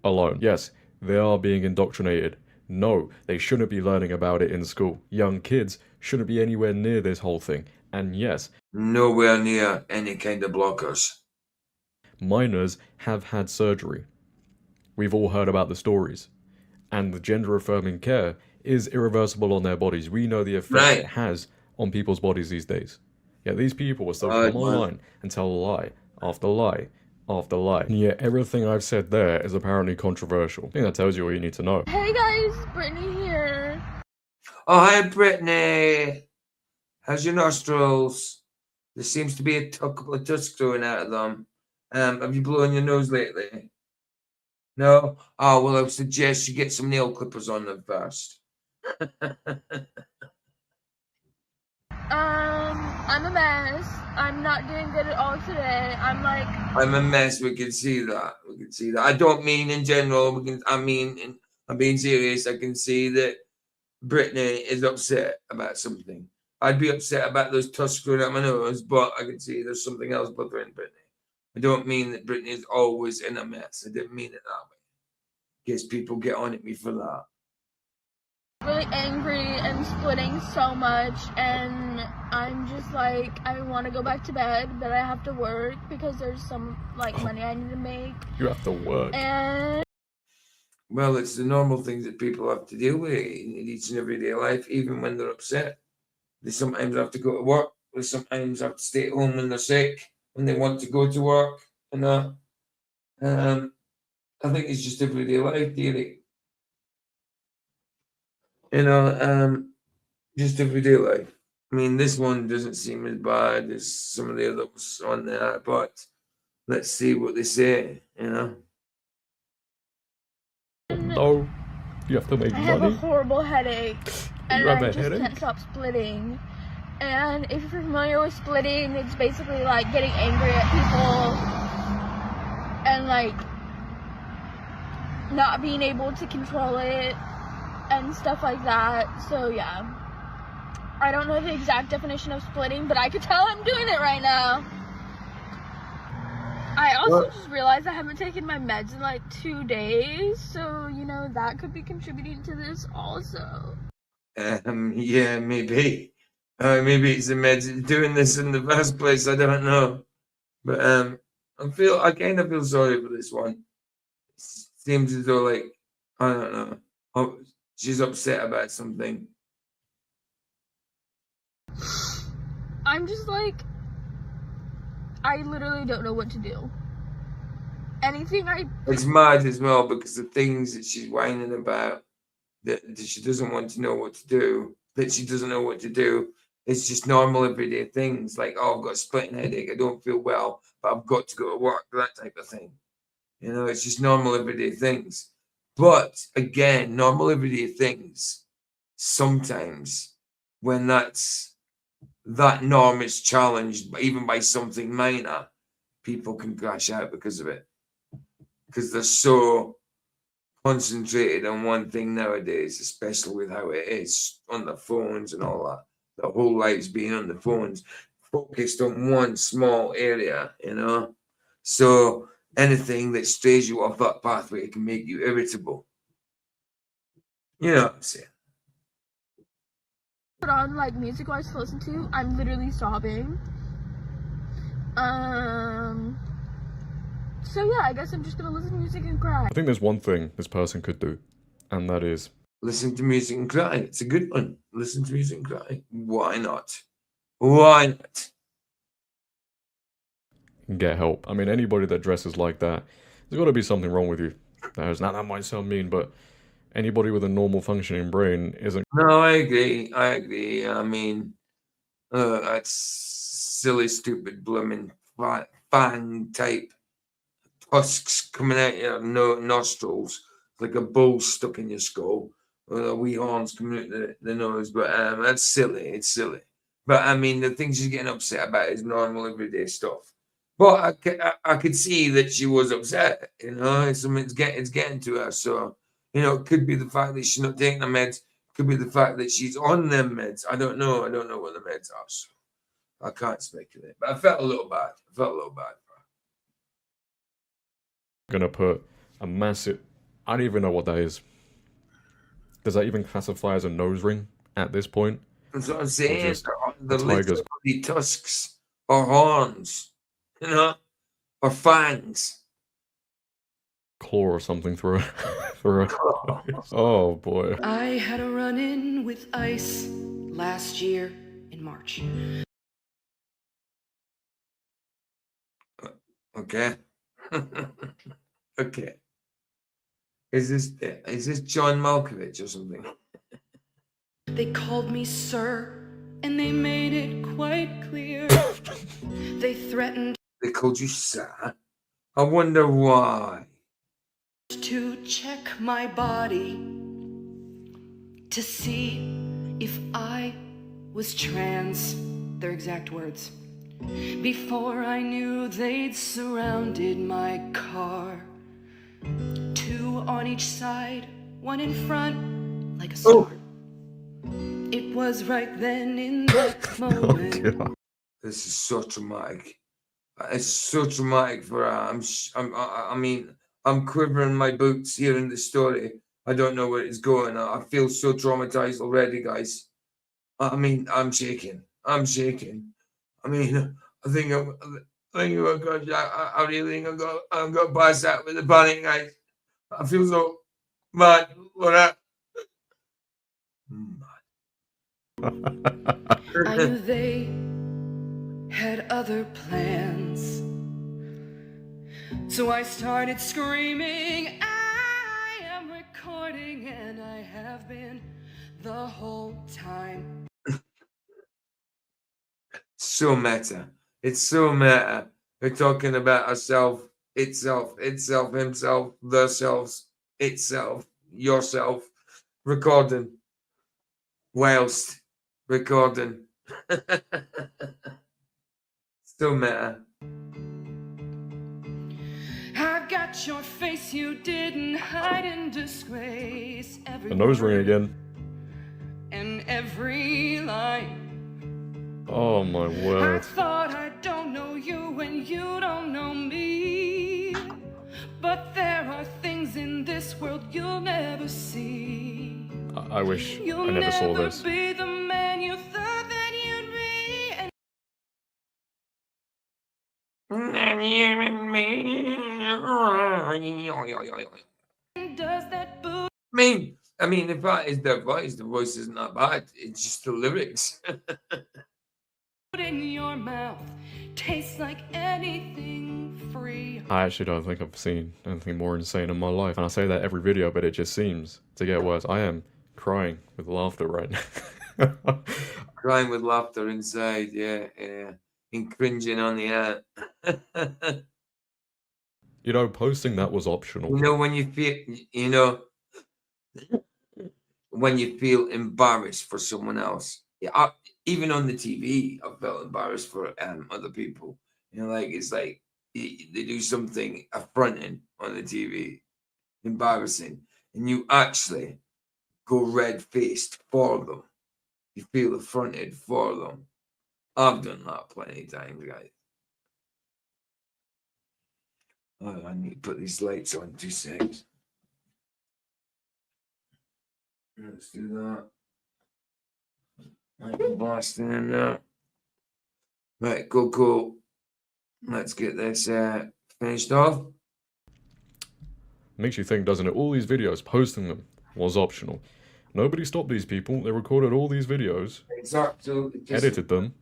alone. Yes, they are being indoctrinated. No, they shouldn't be learning about it in school. Young kids shouldn't be anywhere near this whole thing. And yes, nowhere near any kind of blockers. Minors have had surgery. We've all heard about the stories. And the gender-affirming care is irreversible on their bodies. We know the effect it has on people's bodies these days. Yet these people will still come online and tell lie after lie after lie. And yet everything I've said there is apparently controversial. I think that tells you all you need to know. Hey guys, Brittany here. Oh, hi, Brittany. How's your nostrils? There seems to be a couple of tusks growing out of them. Have you blown your nose lately? No? Oh, well, I would suggest you get some nail clippers on them first. I'm a mess. I'm not doing good at all today. I'm a mess. We can see that. We can see that. I don't mean in general. I'm being serious. I can see that Brittany is upset about something. I'd be upset about those tusks growing out my nose, but I can see there's something else bothering Brittany. I don't mean that Brittany is always in a mess. I didn't mean it that way. Guess people get on at me for that. really angry and splitting so much, and I'm just like, I want to go back to bed, but I have to work because there's some money I need to make. You have to work. And well, it's the normal things that people have to deal with in each and everyday life, even when they're upset. They sometimes have to go to work. They sometimes have to stay at home when they're sick, when they want to go to work. You know, I think it's just everyday life, dearie. You know, just everyday life. I mean, this one doesn't seem as bad as some of the others on there, but let's see what they say. You know. No, you have to make I have a money. horrible headache, and You have I a just headache? can't stop splitting. And if you're familiar with splitting, it's basically like getting angry at people and like not being able to control it and stuff like that. So yeah, I don't know the exact definition of splitting, but I could tell I'm doing it right now. I also just realized I haven't taken my meds in like 2 days, so you know that could be contributing to this also. Yeah, maybe. Maybe it's the meds doing this in the first place. I don't know, but I kind of feel sorry for this one. Seems as though, like, I don't know. Oh, she's upset about something. I'm just like, I literally don't know what to do. It's mad as well because the things that she's whining about that she doesn't want to know what to do, that she doesn't know what to do. It's just normal everyday things like, oh, I've got a splitting headache, I don't feel well, but I've got to go to work, that type of thing. You know, it's just normal everyday things. But again, normal everyday things, sometimes when that norm is challenged, even by something minor, people can crash out because of it. Because they're so concentrated on one thing nowadays, especially with how it is on the phones and all that. The whole life's being on the phones, focused on one small area, you know. So anything that strays you off that pathway can make you irritable. You know what I'm saying? Put on like music wise to listen to, I'm literally sobbing. So yeah, I guess I'm just gonna listen to music and cry. I think there's one thing this person could do, and that is listen to music and cry. It's a good one. Listen to music and cry. Why not? Why not? get help. I mean, anybody that dresses like that, there's got to be something wrong with you. That might sound mean, but anybody with a normal functioning brain isn't. No, I agree. I mean, that's silly, stupid, blooming fang type tusks coming out your nostrils like a bull stuck in your skull, or wee horns coming out the nose. But that's silly. It's silly. But I mean, the thing she's getting upset about is normal everyday stuff. But I could see that she was upset. You know, it's getting to her. So you know, it could be the fact that she's not taking the meds. Could be the fact that she's on them meds. I don't know. I don't know what the meds are. So I can't speculate. But I felt a little bad. Gonna put a massive. I don't even know what that is. Does that even classify as a nose ring at this point? That's what I'm saying. The tigers. literally tusks or horns, you know, or fangs. Claw or something through a oh boy. I had a run-in with ice last year in March. Okay. Okay. Is this John Malkovich or something? They called me sir, and they made it quite clear. They threatened. They called you sir? I wonder why. To check my body to see if I was trans, their exact words. Before I knew, they'd surrounded my car. 2 on each side, 1 in front, like a star. It was right then in that moment. This is so traumatic. It's so traumatic for her. I mean, I'm quivering my boots hearing the story. I don't know where it's going. I feel so traumatized already, guys. I mean, I'm shaking. I mean, I think oh gosh, I really think I'm going to pass out with the panic, guys. I feel so Man, what up? I knew they had other plans. So I started screaming, I am recording, and I have been the whole time. So meta. It's so meta. We're talking about ourself, itself, himself, themselves, itself, yourself, recording, whilst recording. So meta. I've got your face, you didn't hide in disgrace. Every The nose ring word again. and every line. Oh my I word. thought I don't know you and you don't know me. But there are things in this world you'll never see. I wish You'll I never saw never this. be the man you thought that you'd be. And does that boot I mean, if that is their voice, the voice isn't that bad. It's just the lyrics. in your mouth tastes like anything free? I actually don't think I've seen anything more insane in my life. And I say that every video, but it just seems to get worse. I am crying with laughter right now. Crying with laughter inside, yeah. And cringing on the air. You know, posting that was optional. You know, when you feel, when you feel embarrassed for someone else. Yeah, even on the TV, I felt embarrassed for other people. Like it's like they do something affronting on the TV, embarrassing, and you actually go red-faced for them. You feel affronted for them. I've done that plenty of times, guys. Oh, I need to put these lights on 2 seconds. Let's do that. Right, blasting in there. Right, cool. Let's get this finished off. Makes you think, doesn't it? All these videos, posting them was optional. Nobody stopped these people. They recorded all these videos, Exactly. edited them,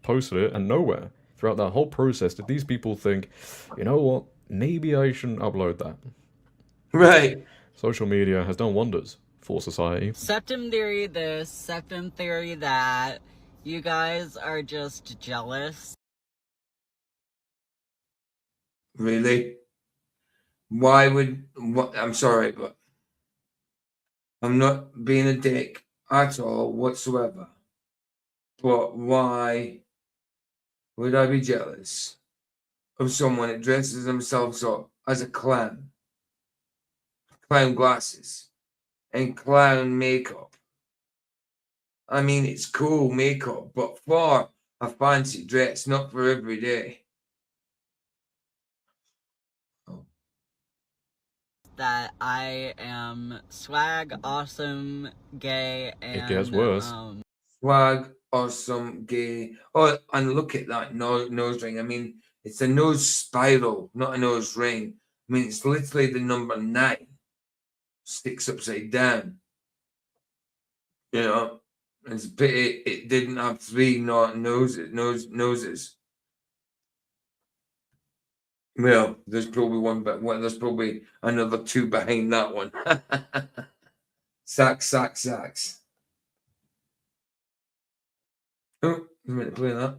posted it, and nowhere throughout that whole process did these people think, you know what, maybe I shouldn't upload that. Right. Social media has done wonders for society. Septum theory this, septum theory that. You guys are just jealous. Really? Why would... I'm sorry, but... I'm not being a dick at all whatsoever. But why would I be jealous of someone that dresses themselves up as a clown? Clown glasses and clown makeup. I mean, it's cool makeup, but for a fancy dress, not for every day. That I am swag, awesome, gay, and It gets worse. Swag, awesome, gay. Oh, and look at that nose ring. I mean, it's a nose spiral, not a nose ring. I mean, it's literally the number 9. Sticks upside down. It's a pity it didn't have 3 noses. Well, there's probably one, but there's probably another 2 behind that one. Sax. Oh, you meant to play that?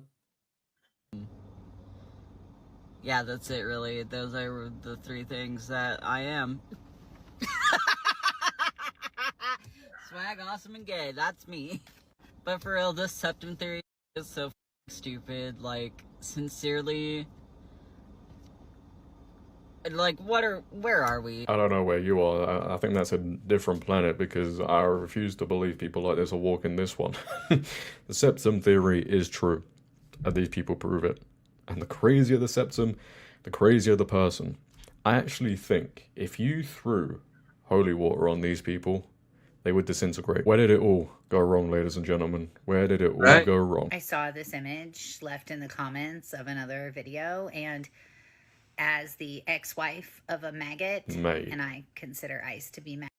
Yeah, that's it really. Those are the 3 things that I am. Swag, awesome, and gay. That's me. But for real, this septum theory is so stupid. Like, sincerely. Like, where are we? I don't know where you are. I think that's a different planet because I refuse to believe people like this are walking this one. The septum theory is true, and these people prove it. And the crazier the septum, the crazier the person. I actually think if you threw holy water on these people, they would disintegrate. Where did it all go wrong, ladies and gentlemen? Where did it all go wrong? I saw this image left in the comments of another video, and as the ex-wife of a maggot, Mate. and I consider Ice to be maggot.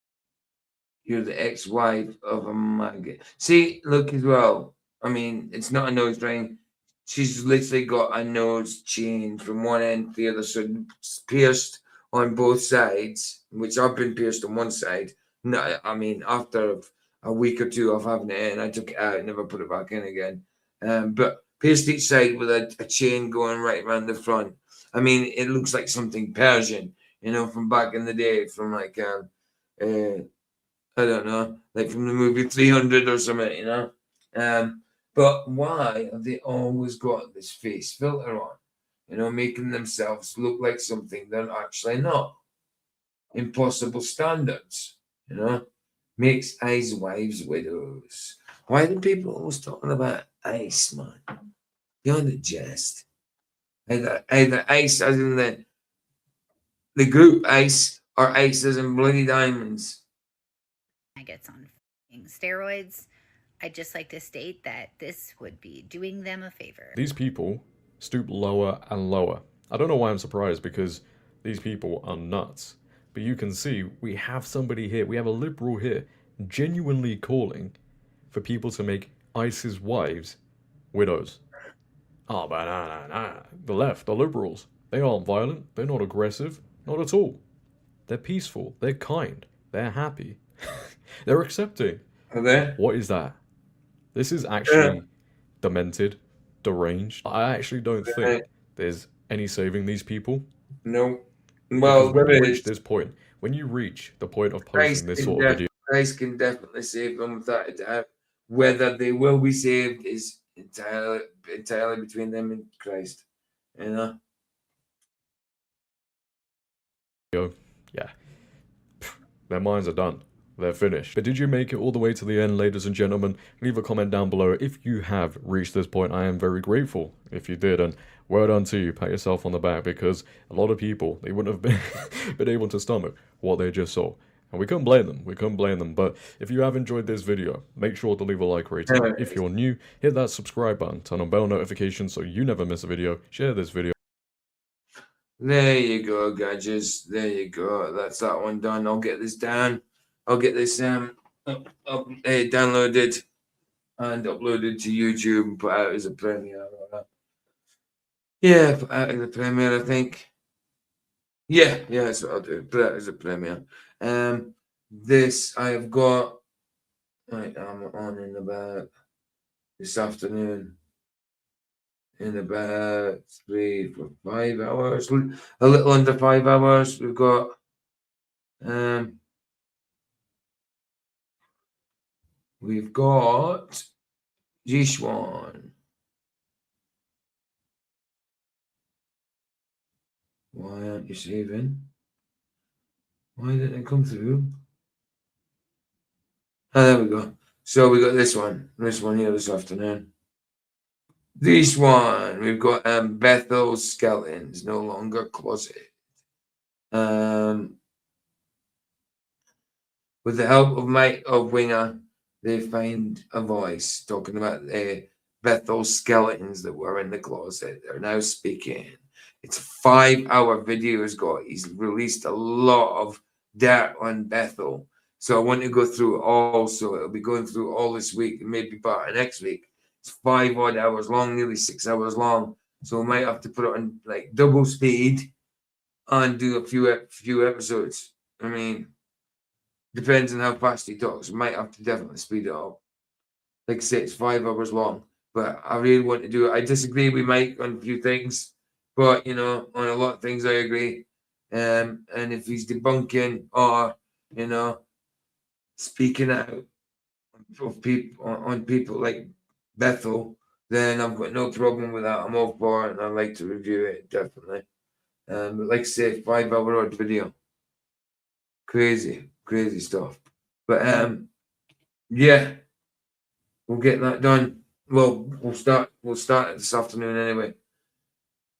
you're the ex-wife of a maggot. See, look as well. I mean, it's not a nose ring. She's literally got a nose chain from one end to the other, so it's pierced on both sides, which I've been pierced on one side. No, I mean, after a week or two of having it in, I took it out and never put it back in again. But pierced each side with a chain going right around the front. I mean, it looks like something Persian, you know, from back in the day, from like, I don't know, like from the movie 300 or something, you know. But why have they always got this face filter on? You know, making themselves look like something they're actually not. Impossible standards, you know. Makes ICE wives widows. Why do people always talking about ICE, man? Beyond the jest. Either ICE as in the group ICE or ICE as in bloody diamonds. Gets on steroids. I'd just like to state that this would be doing them a favor. These people stoop lower and lower. I don't know why I'm surprised, because these people are nuts. But you can see we have somebody here, we have a liberal here, genuinely calling for people to make ICE's wives widows. Oh, but nah. The left, the liberals, they aren't violent, they're not aggressive, not at all. They're peaceful, they're kind, they're happy, they're accepting. Are they? What is that? This is actually demented, deranged. I actually don't think there's any saving these people. No. Well, when you reach this point, when you reach the point of posting this sort of video, Christ can definitely save them without a doubt. Whether they will be saved is entirely between them and Christ. You know? yeah, their minds are done. They're finished. But did you make it all the way to the end, ladies and gentlemen? Leave a comment down below if you have reached this point. I am very grateful if you did, and well done to you. Pat yourself on the back, because a lot of people, they wouldn't have been able to stomach what they just saw. And we couldn't blame them. But if you have enjoyed this video, make sure to leave a like rating. If you're new, hit that subscribe button, turn on bell notifications so you never miss a video, share this video. There you go, gadgets. There you go. That's that one done. I'll get this down. I'll get this downloaded and uploaded to YouTube and put out as a premiere. Yeah, put out as a premiere, I think. Yeah, that's what I'll do. Put out as a premiere. This I have got. Right, I'm on in about this afternoon. In about 3 or 5 hours, a little under 5 hours. We've got Jishwan. Why aren't you saving? Why didn't it come through? Oh, there we go. So we got this one here this afternoon. This one, we've got Bethel Skeletons, no longer closet. With the help of Mike of Winger, they find a voice talking about the Bethel Skeletons that were in the closet. They're now speaking. It's a 5-hour video he's released a lot of dirt on Bethel. So I want to go through it all. So it'll be going through all this week and maybe part of next week. It's 5 odd hours long, nearly 6 hours long. So we might have to put it on like double speed and do a few episodes. I mean, depends on how fast he talks. We might have to definitely speed it up. Like I say, it's 5 hours long, but I really want to do it. I disagree with Mike on a few things, but you know, on a lot of things I agree. And if he's debunking or, you know, speaking out of people on people like Bethel, then I've got no problem with that. I'm all for it and I'd like to review it, definitely. But like I say, 5 hour odd video. Crazy stuff. But yeah, we'll get that done. Well, we'll start it this afternoon anyway.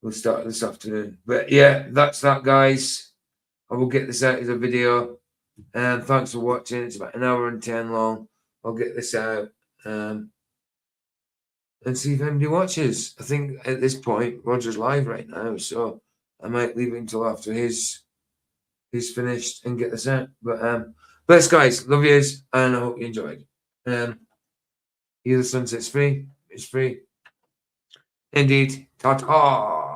We'll start it this afternoon. But yeah, that's that, guys. I will get this out as a video. Thanks for watching. It's about 1 hour and 10 long. I'll get this out and see if anybody watches. I think at this point Roger's live right now, so I might leave it until after he's finished and get this out. But Bless, guys. Love yous, and I hope you enjoyed. Here the sunset's free. It's free. Indeed. Ta-ta.